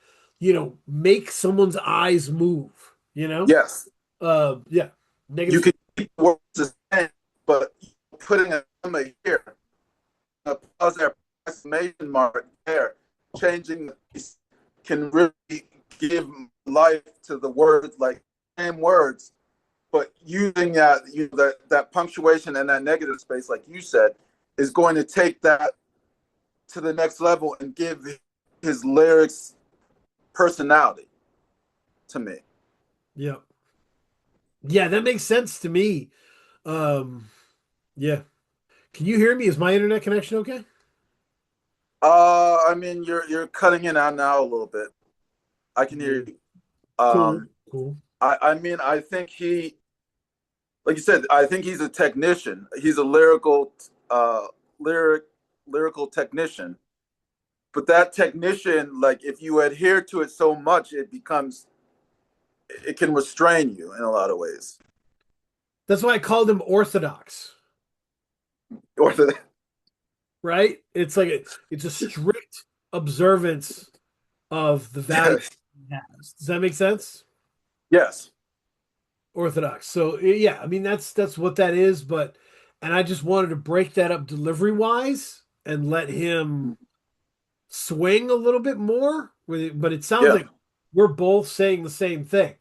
make someone's eyes move, Yes. Yeah. You Negative. can keep words the same, but putting a comma here, a pause there, exclamation mark there, changing the piece can really give life to the words, like same words, but using that punctuation and that negative space, like you said, is going to take that to the next level and give his lyrics personality to me. Yeah. Yeah, that makes sense to me. Yeah. Can you hear me? Is my internet connection okay? You're cutting in on now a little bit. I can hear you. Cool. Cool. I think like you said, I think he's a technician. He's a lyrical, lyric lyrical technician. But that technician, like if you adhere to it so much, it can restrain you in a lot of ways. That's why I called him orthodox. Or Right? It's a strict observance of the value yes, he has. Does that make sense? yes, Orthodox. So yeah, I mean that's what that is, and I just wanted to break that up delivery wise and let him swing a little bit more with it, but it sounds yeah, like we're both saying the same thing.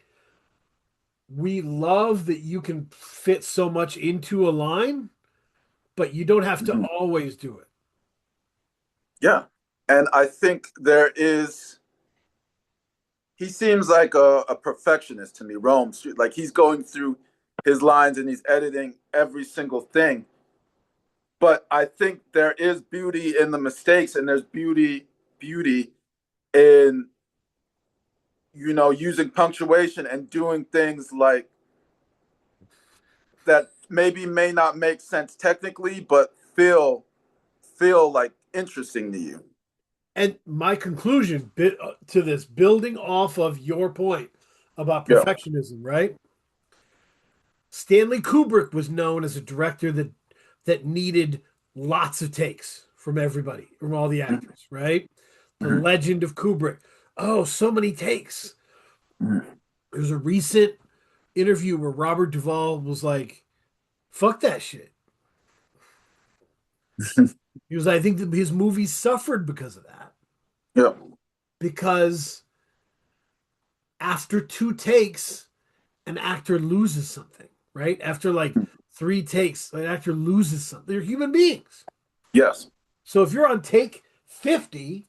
We love that you can fit so much into a line, but you don't have to mhm, always do it. yeah. And I think he seems like a perfectionist to me, Rome Street. Like he's going through his lines and he's editing every single thing. But I think there is beauty in the mistakes, and there's beauty in using punctuation and doing things like that maybe may not make sense technically, but feel like interesting to you. And my conclusion to this, building off of your point about Yeah. perfectionism, right? Stanley Kubrick was known as a director that needed lots of takes from everybody, from all the actors, right? The Mm-hmm. legend of Kubrick. Oh, so many takes. Mm-hmm. There's a recent interview where Robert Duvall was like, fuck that shit. He was like, I think that his movies suffered because of that. Yeah. Because after two takes, an actor loses something, right? After like three takes, an actor loses something. They're human beings. Yes. So if you're on take 50,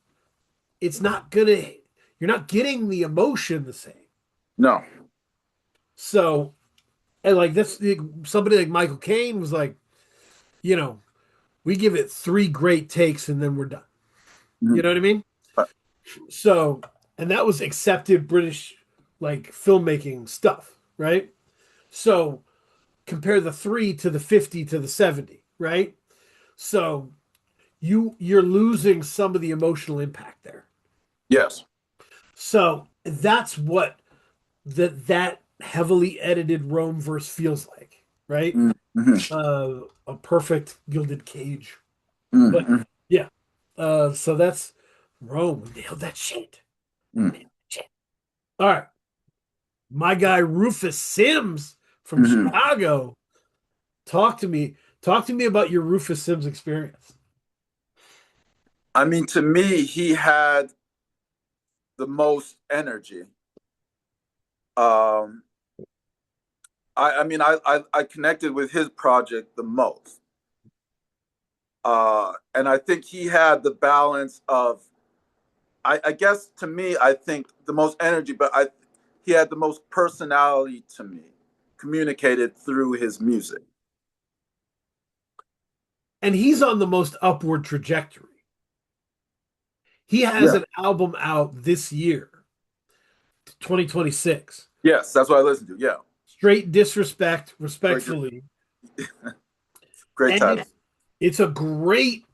it's not gonna, you're not getting the emotion the same. No. So, and like this, somebody like Michael Caine was like, you know, we give it three great takes and then we're done. You know what I mean? So, and that was accepted British like filmmaking stuff, right? So compare the 3 to the 50 to the 70, right? So you're losing some of the emotional impact there. Yes. So that's what that heavily edited Rome verse feels like, right? Mm-hmm. A perfect gilded cage. But Mm-hmm. yeah, so that's Rome. We nailed that shit. Mm-hmm. All right, my guy Rufus Sims from Mm-hmm. Chicago. Talk to me. Talk to me about your Rufus Sims experience. I mean, to me, he had the most energy. Um, I mean, I connected with his project the most. And I think he had the balance of, I guess to me, I think the most energy, but he had the most personality to me, communicated through his music. And he's on the most upward trajectory. He has Yeah. an album out this year, 2026. Yes, that's what I listened to. Yeah. Straight disrespect, Great, respectfully. great And title. it's a great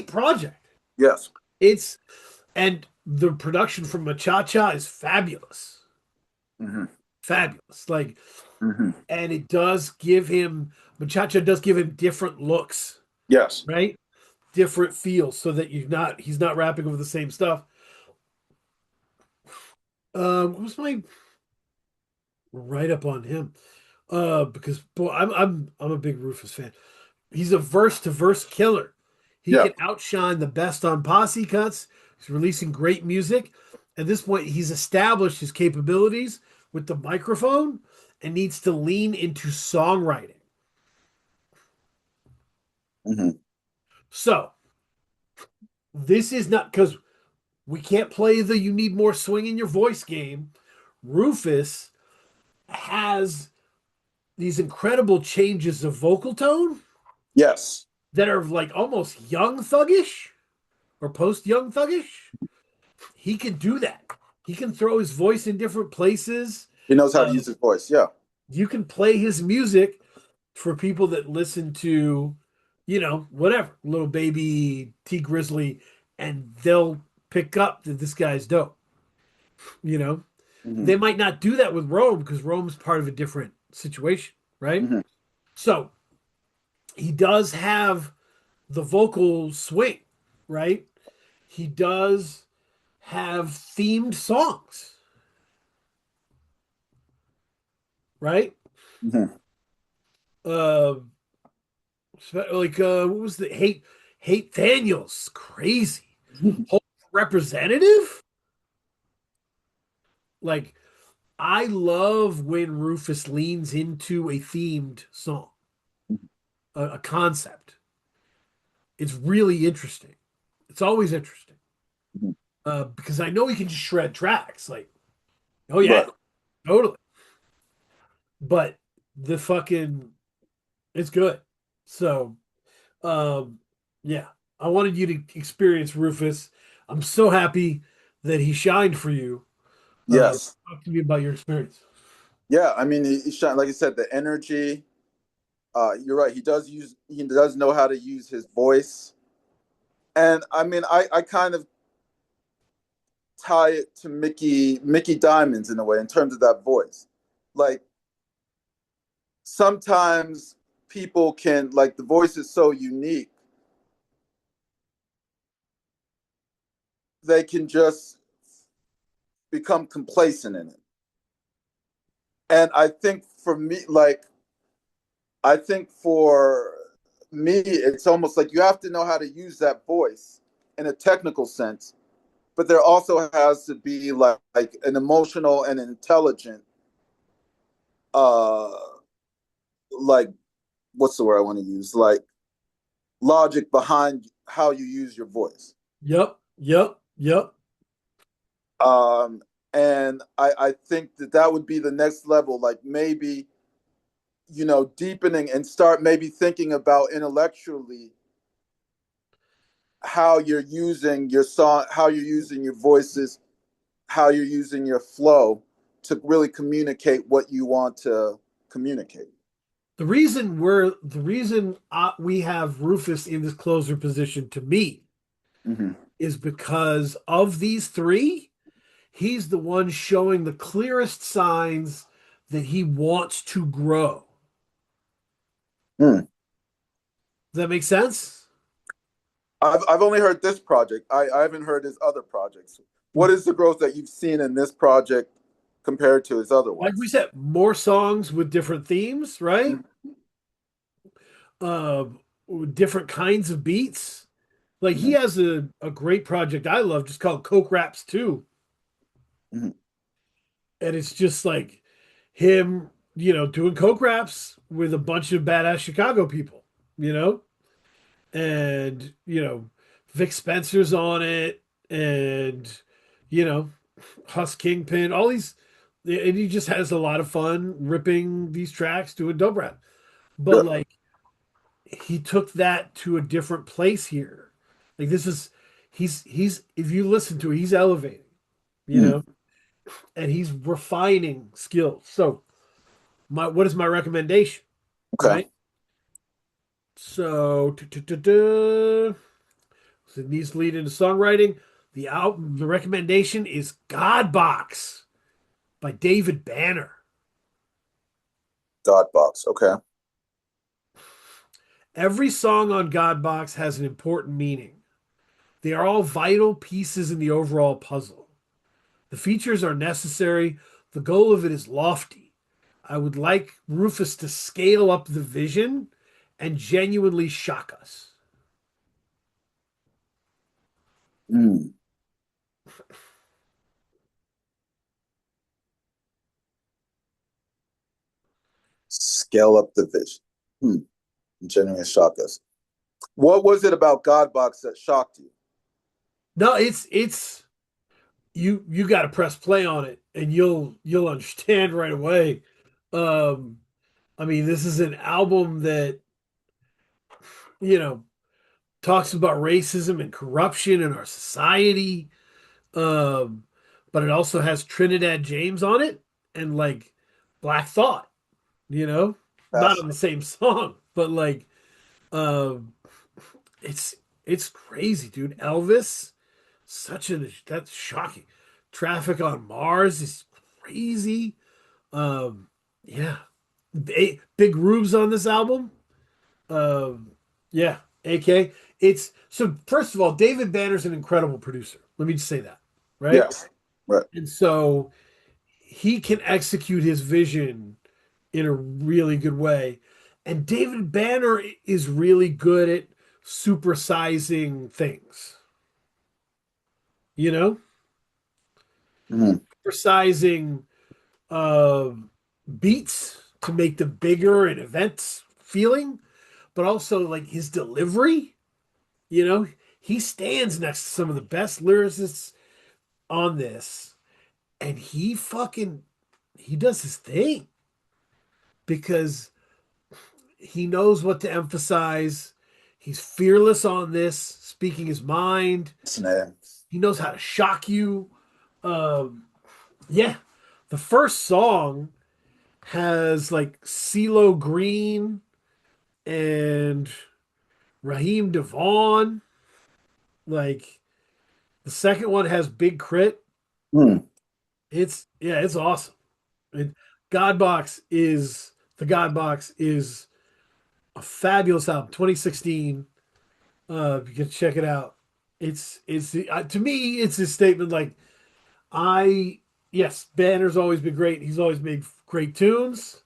project. Yes. It's and the production from Machacha is fabulous. Mm-hmm. Fabulous. Like, Mm-hmm. and it does give him Machacha does give him different looks, Yes. right? Different feels so that he's not rapping over the same stuff. What was my write up on him? Because boy, I'm a big Rufus fan. He's a verse to verse killer. He Yeah. can outshine the best on posse cuts. He's releasing great music. At this point, he's established his capabilities with the microphone and needs to lean into songwriting. Mm-hmm. So this is not because we can't play the you need more swing in your voice game. Rufus has these incredible changes of vocal tone Yes. that are like almost young thuggish or post young thuggish. He can do that. He can throw his voice in different places. He knows how to use his voice. Yeah. You can play his music for people that listen to whatever, little baby T Grizzly, and they'll pick up that this guy's dope. You know, Hmm. they might not do that with Rome because Rome's part of a different situation, right? Hmm. So he does have the vocal swing, right? He does have themed songs, right? Hmm. Uh, like what was the hate Daniels? Crazy. Whole representative? Like I love when Rufus leans into a themed song, a concept. It's really interesting. It's always interesting. Because I know he can just shred tracks. Like, oh yeah, Right. totally. But the fucking it's good. So um yeah. I wanted you to experience Rufus. I'm so happy that he shined for you. Yes. Talk to me about your experience. Yeah. I mean, he shot, like I said, the energy. You're right. He does know how to use his voice. And I mean, I kind of tie it to Mickey Diamonds in a way in terms of that voice. Like sometimes people can like the voice is so unique they can just become complacent in it. And I think for me, it's almost like you have to know how to use that voice in a technical sense, but there also has to be like an emotional and intelligent, uh, like what's the word I want to use? Like logic behind how you use your voice. Yep, yep, yep. Um, and I think that that would be the next level. Like maybe deepening and start maybe thinking about intellectually how you're using your song, how you're using your voices, how you're using your flow to really communicate what you want to communicate. The reason we have Rufus in this closer position to me Mm-hmm. is because of these three, he's the one showing the clearest signs that he wants to grow. Mm. Does that make sense? I've only heard this project. I haven't heard his other projects. What is the growth that you've seen in this project compared to his other Like we ones? said, more songs with different themes, right? Mm-hmm. Uh, different kinds of beats. Like he Mm-hmm. has a great project I love just called Coke Raps 2. Mm-hmm. And it's just like him, doing Coke Raps with a bunch of badass Chicago people, you know? And, Vic Spencer's on it and, you know, Huss Kingpin, all these, and he just has a lot of fun ripping these tracks doing dope rap. But Yep. like he took that to a different place here. Like this is he's if you listen to it, he's elevating, you Mm. know, and he's refining skills. So what is my recommendation? Okay. Right? So so it needs to lead into songwriting. The recommendation is God Box by David Banner. God box. Okay. Every song on God Box has an important meaning. They are all vital pieces in the overall puzzle. The features are necessary. The goal of it is lofty. I would like Rufus to scale up the vision and genuinely shock us. Mm. Scale up the vision. Hmm. Genuine shock us. What was it about God box that shocked you? No, it's you got to press play on it and you'll understand right away. Um, I mean, this is an album that you know talks about racism and corruption in our society. Um, but it also has Trinidad James on it and Black Thought. Not on Fascinating. the same song, but Um, it's it's crazy, dude. Elvis, that's shocking. Traffic on Mars is crazy. Um, yeah, big Rubes on this album. Um, yeah, AK. It's so first of all, David Banner's an incredible producer. Let me just say that, right? Yes. Right. And so he can execute his vision in a really good way. And David Banner is really good at supersizing things, you know, Mhm. supersizing uh, beats to make them bigger and events feeling, but also like his delivery, you know, he stands next to some of the best lyricists on this, and he does his thing because he knows what to emphasize. He's fearless on this, speaking his mind. Man. He knows how to shock you. Um, yeah, the first song has like CeeLo Green and Raheem Devon. Like the second one has Big Crit. Hmm. It's awesome. And Godbox is the Godbox is a fabulous album. 2016. You can check it out. To me, it's a statement like I yes, Banner's always been great. He's always made great tunes,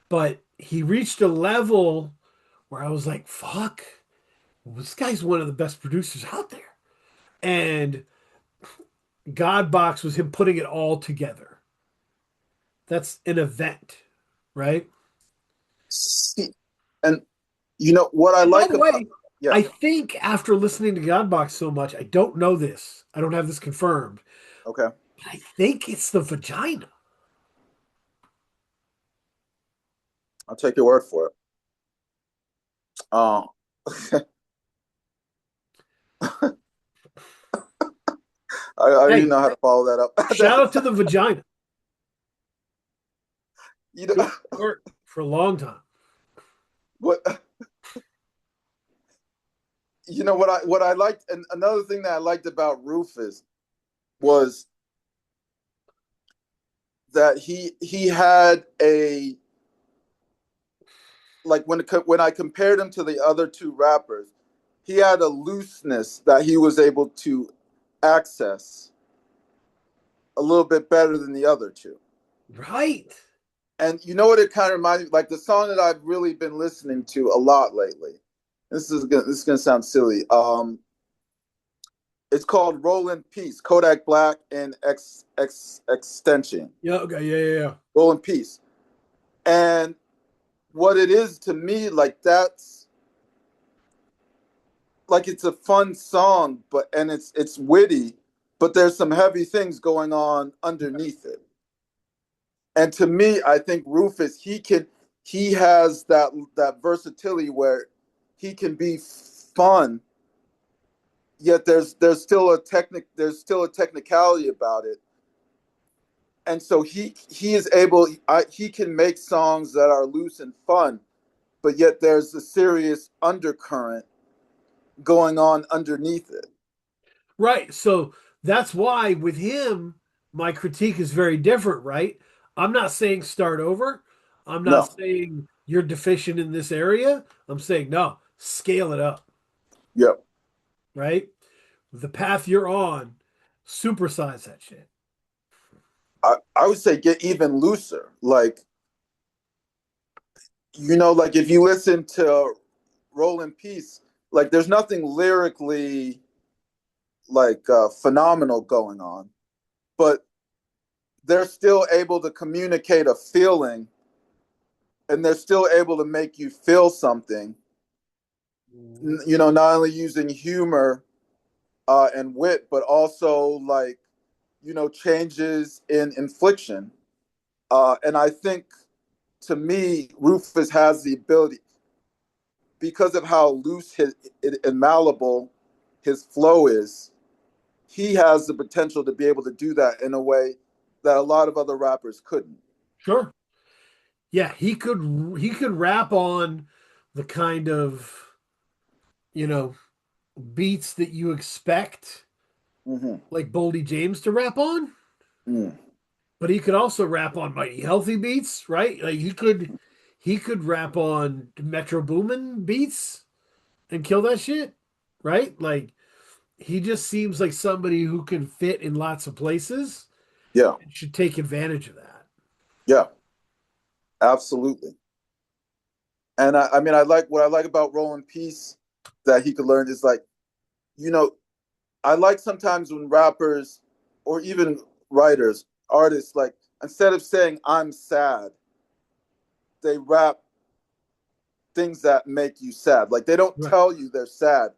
but he reached a level where I was like, fuck, this guy's one of the best producers out there. And Godbox was him putting it all together. That's an event, right? See, and you know what I And by like the about way, yeah. I think after listening to Godbox so much, I don't know this. I don't have this confirmed. Okay. But I think it's the vagina. I'll take your word for it. Um, I don't even Hey, know how to follow that shout up. out to the vagina. You know Good work for a long time. what? You know what I liked, and another thing that I liked about Rufus was that he had a like when I compared him to the other two rappers, he had a looseness that he was able to access a little bit better than the other two. Right. And you know what it kind of reminds me, like the song that I've really been listening to a lot lately. This is gonna sound silly. It's called Roll in Peace, Kodak Black and Extension. Yeah. Okay. Yeah. Roll in Peace. And what it is to me, like that's like it's a fun song, but and it's witty, but there's some heavy things going on underneath it. And to me, I think Rufus he has that versatility where he can be fun, yet there's still a technicality about it. And so he is able he can make songs that are loose and fun, but yet there's a serious undercurrent going on underneath it. Right. So that's why with him, my critique is very different, right? I'm not saying start over. I'm not No. saying you're deficient in this area. I'm saying no, scale it up, Yep. right? The path you're on, supersize that shit. I would say get even looser. Like, like if you listen to Roll in Peace, like there's nothing lyrically like phenomenal going on, but they're still able to communicate a feeling and they're still able to make you feel something, not only using humor and wit, but also like, changes in infliction. And I think to me, Rufus has the ability, because of how loose and malleable his flow is, he has the potential to be able to do that in a way that a lot of other rappers couldn't. Sure. Yeah, he could rap on the kind of, you know, beats that you expect Mm-hmm. like Boldy James to rap on, Mm. but he could also rap on Mighty Healthy beats, right? Like he could rap on Metro Boomin beats and kill that shit, right? Like he just seems like somebody who can fit in lots of places Yeah, and should take advantage of that. yeah, absolutely. And I mean, I like what I like about Roland Peace that he could learn is like, you know, I like sometimes when rappers or even writers, artists, like instead of saying I'm sad, they rap things that make you sad. Like they don't Right, tell you they're sad.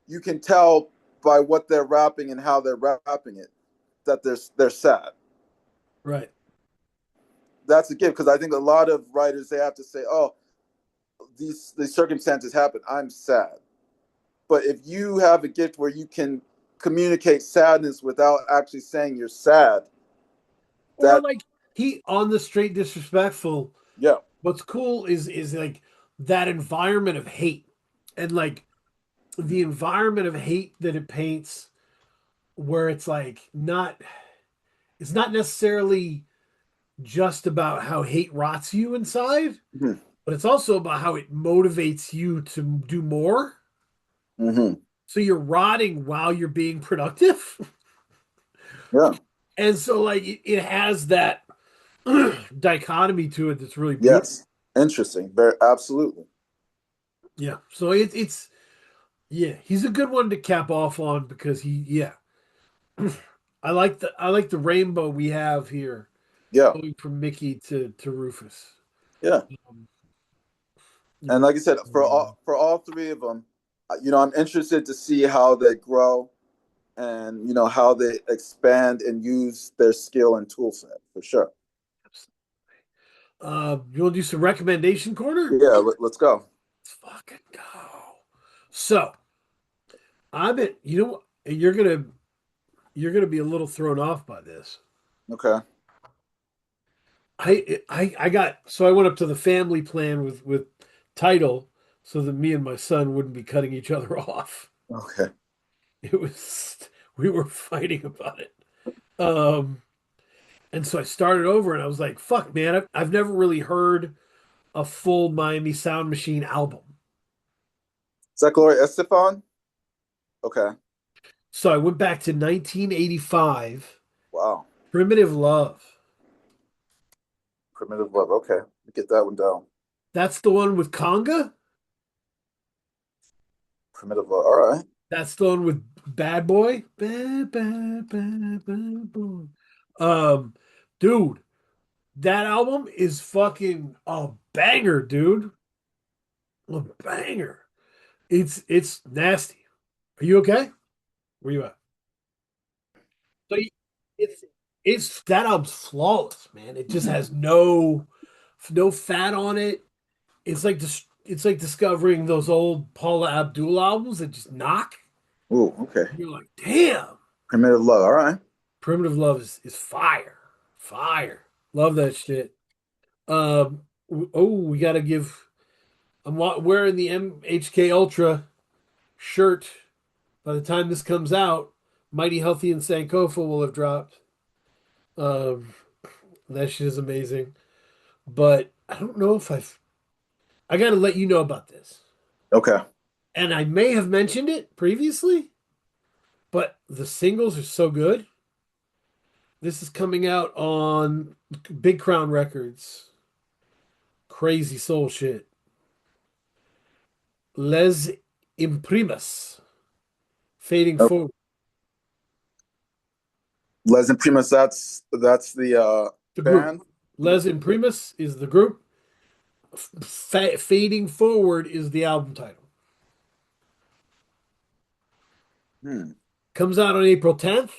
You can tell by what they're rapping and how they're rapping it that they're sad. right. That's a gift because I think a lot of writers they have to say, "Oh, these circumstances happen. I'm sad." But if you have a gift where you can communicate sadness without actually saying you're sad, Or that like he on the straight disrespectful. yeah, What's cool is like that environment of hate and like the environment of hate that it paints where it's not necessarily just about how hate rots you inside, mm-hmm. but it's also about how it motivates you to do more. Mm-hmm. So you're rotting while you're being productive. Yeah, And so like it has that dichotomy to it that's really beautiful. yes, interesting, very absolutely, Yeah. So it's yeah, he's a good one to cap off on because he yeah. I like the rainbow we have here yeah, going from Mickey to Rufus. yeah. Um, yeah. And like I said, for all three of them, I'm interested to see how they grow and how they expand and use their skill and tool set for sure. You want to do some recommendation corner? Yeah, let's go. Let's fucking go. So I'm at you know and you're gonna be a little thrown off by this. Okay. I got so I went up to the family plan with title so that me and my son wouldn't be cutting each other off. Okay. It was we were fighting about it. Um and so I started over and I was like, fuck man, I've never really heard a full Miami Sound Machine album. Is that Gloria Estefan? Okay. So I went back to 1985, Wow. Primitive Love. Primitive Love. Okay. Get that one down. That's the one with Conga. Primitive Love. All right. That's the one with Bad Boy. Bad boy. Um, dude, that album is fucking a banger, dude. A banger. It's nasty. Are you okay? Where you at? So it's it's that album's flawless, man. It just Mm-hmm. has no fat on it. It's like discovering those old Paula Abdul albums that just knock. Ooh, okay. You're like, damn, Primitive Love. All right. Primitive Love is fire. Fire. Love that shit. We gotta give wearing the MHK Ultra shirt. By the time this comes out, Mighty Healthy and Sankofa will have dropped. Um, that shit is amazing. But I don't know if I gotta let you know about this. Okay. And I may have mentioned it previously, but the singles are so good. This is coming out on Big Crown Records. Crazy soul shit. Les Imprimas. Fading Oh, forward. Les Imprimas. That's the The group. band. Les Imprimas is the group. Fading Forward is the album title. Hmm. Comes out on April 10th,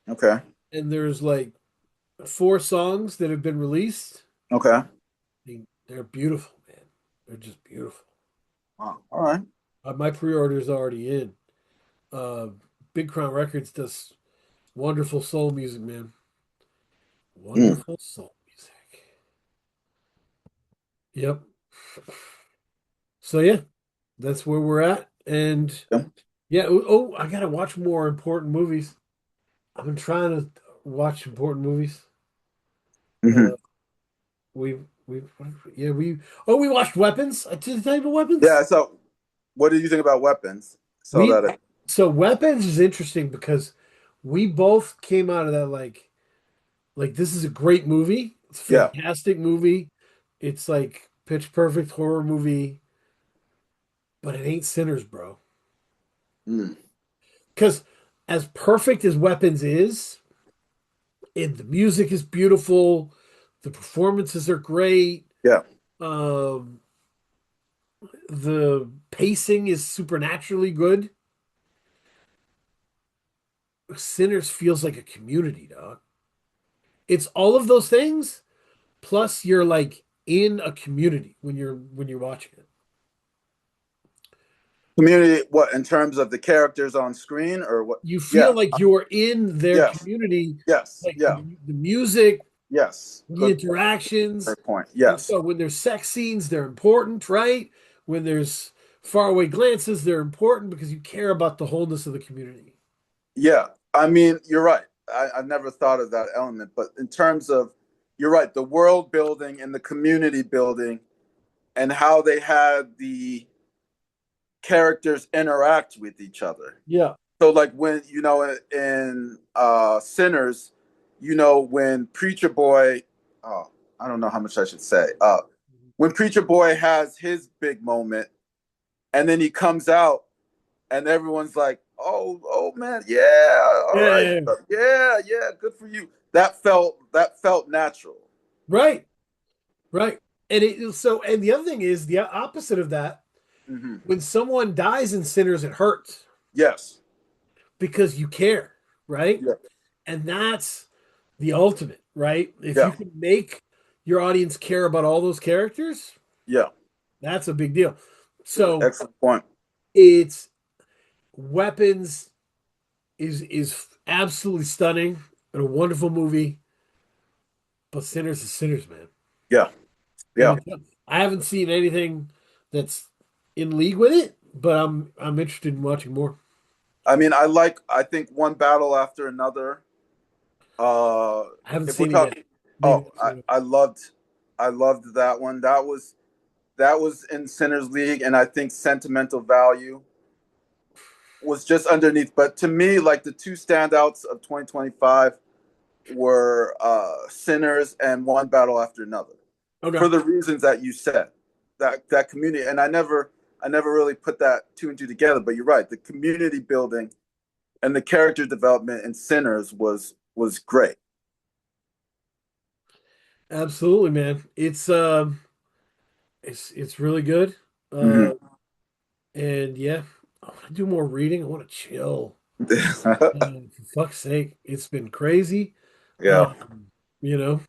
Okay. and there's like 4 songs that have been released. Okay. They're beautiful, man. They're just beautiful. Wow. All right. My pre-order is already in. Uh, Big Crown Records does wonderful soul music, man. Hmm. Wonderful soul music. Yep. So yeah, that's where we're at. And Yeah. yeah, I gotta watch more important movies. I've been trying to watch important movies. Uh, Hmm. we've yeah we watched Weapons. Did I tell you about Weapons? Yeah. So, what do you think about Weapons? So We that. so Weapons is interesting because we both came out of that like this is a great movie. It's a Yeah. fantastic movie. It's like pitch perfect horror movie, but it ain't Sinners, bro. Mm. Because as perfect as Weapons is, and the music is beautiful, the performances are great, Yeah. um, the pacing is supernaturally good. Sinners feels like a community, dog. It's all of those things, plus you're like in a community when you're watching it. Community. What in terms of the characters on screen or what? You Yeah. feel like you're in their Yes. community, Yes. like Yeah. the music, Yes. the Good. interactions. Great point. And Yes. so when there's sex scenes, they're important, right? When there's faraway glances, they're important because you care about the wholeness of the community. Yeah. I mean, you're right. I've never thought of that element, but in terms of, you're right, the world building and the community building and how they had the characters interact with each other. Yeah. So like when in Sinners, when Preacher Boy, oh, I don't know how much I should say. When Preacher Boy has his big moment, and then he comes out, and everyone's like, "Oh man, yeah, all Yeah, right, yeah, yeah. yeah, yeah, good for you." That felt natural. Right. Right. And the other thing is the opposite of that. Hmm. When someone dies in Sinners, it hurts Yes. because you care, right? Yeah. And that's the ultimate, right? If you Yeah. can make your audience care about all those characters, Yeah. that's a big deal. So Excellent point. it's Weapons is absolutely stunning and a wonderful movie, but Sinners is Sinners, man. Yeah. And Yeah. I haven't seen anything that's in league with it, but I'm interested in watching more. I mean, I think one battle after another. Uh, I haven't if we're seen it yet. talking, Maybe oh, next week. I loved that one. That was in Sinners League, and I think sentimental value was just underneath. But to me, like the two standouts of 2025 were Sinners and One Battle After Another, Okay. for the reasons that you said. That community, and I never really put that two and two together. But you're right, the community building and the character development in Sinners was great. Absolutely, man. It's really good. Mm-hmm. And yeah, I want to do more reading. I want to chill. For fuck's sake, it's been crazy. Yeah. Um, you know,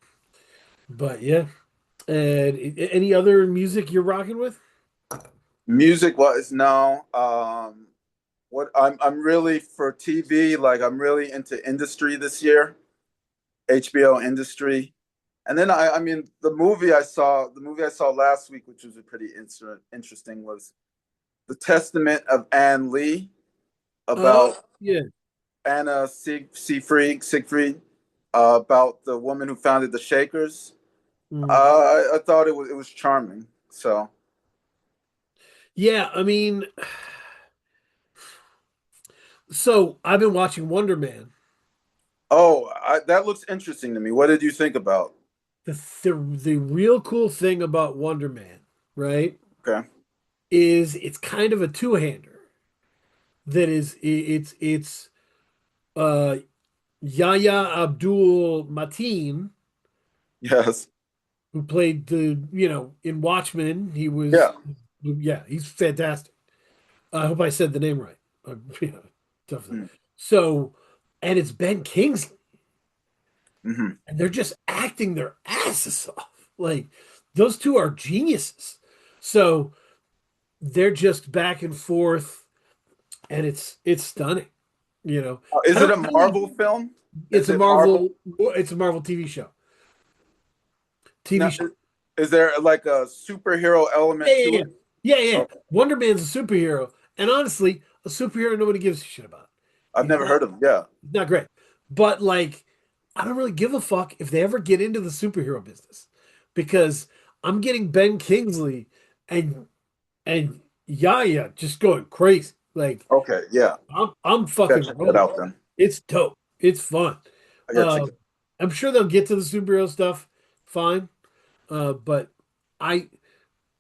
but yeah. And any other music you're rocking with? Music wise, no. What I'm really for TV, like I'm really into industry this year, HBO industry. And then I mean the movie I saw last week, which was a pretty interesting, was The Testament of Anne Lee, about Yeah. Anna Siegfried, about the woman who founded the Shakers. Mm. I thought it was charming. So, Yeah, I mean, so I've been watching Wonder Man. that looks interesting to me. What did you think about? The real cool thing about Wonder Man, right, Okay. is it's kind of a two-hander. That is, it's uh Yahya Abdul Mateen, Yes. who played in Watchmen. He was, Yeah. yeah, he's fantastic. I hope I said the name right. Yeah, definitely. Mm-hmm. So, and it's Ben Kingsley, Mm-hmm. and they're just acting their asses off. Like those two are geniuses. So they're just back and forth, and it's stunning. You know, I Is it don't a really. Marvel film? It's Is a it Marvel? Marvel. It's a Marvel TV show. TV Now, show. is there like a superhero Yeah, element yeah, to yeah. it? Yeah, yeah. Okay. Wonder Man's a superhero, and honestly, a superhero nobody gives a shit about. I've He's never not heard of him. Yeah. not great, but like, I don't really give a fuck if they ever get into the superhero business, because I'm getting Ben Kingsley and Yaya just going crazy. Like, Okay. Yeah. I'm Gotta fucking check that rolling. out then. It's dope. It's fun. I gotta check Uh, it. I'm sure they'll get to the superhero stuff fine. But I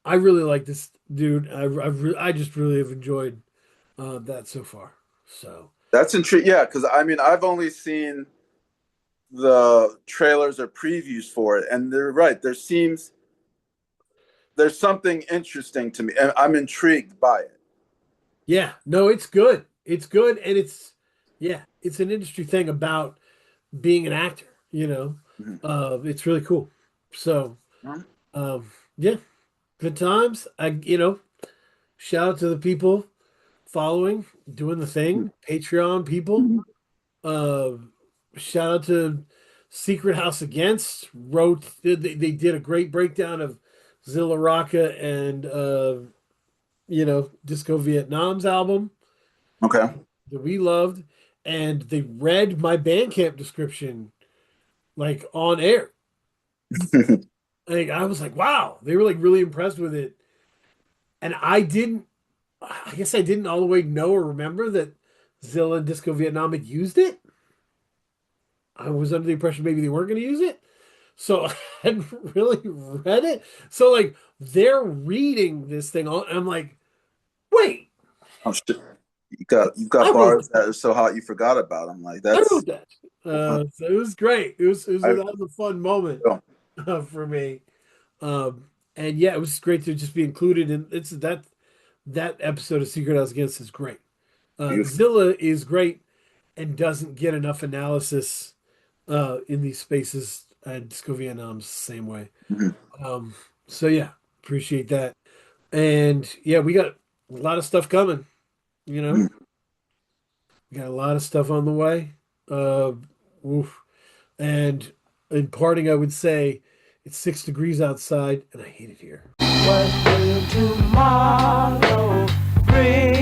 I really like this dude. I just really have enjoyed that so far. So That's intriguing. Yeah, because I mean, I've only seen the trailers or previews for it, and they're right. There's something interesting to me, and I'm intrigued by it. yeah, no, it's good. It's good, and it's an industry thing about being an actor. Mhm. It's really cool. So Mhm. yeah, good times. Shout out to the people following, doing the thing, Patreon people. Uh, Shout out to Secret House Against. They did a great breakdown of Zilla Rocca and Disco Vietnam's album Okay. that we loved, and they read my Bandcamp description like on air. Like, I was like, wow, they were like really impressed with it, and I guess I didn't all the way know or remember that Zilla and Disco Vietnam had used it. I was under the impression maybe they weren't going to use it. So I hadn't really read it. So like they're reading this thing on, and I'm like, wait, Oh shit! You got I wrote bars that are so hot you forgot about them. Like I that's. wrote that. So it was great. I, That was a fun moment oh, for me. And yeah, it was great to just be included in that episode of Secret House Against is great. beautiful. Zilla is great and doesn't get enough analysis in these spaces, and Disco Vietnam's the same way. Mhm. Um, so yeah, appreciate that. And yeah, we got a lot of stuff coming, you know. Mhm. We got a lot of stuff on the way. Uh oof. And in parting, I would say it's 6 degrees outside and I hate it here. What will tomorrow bring?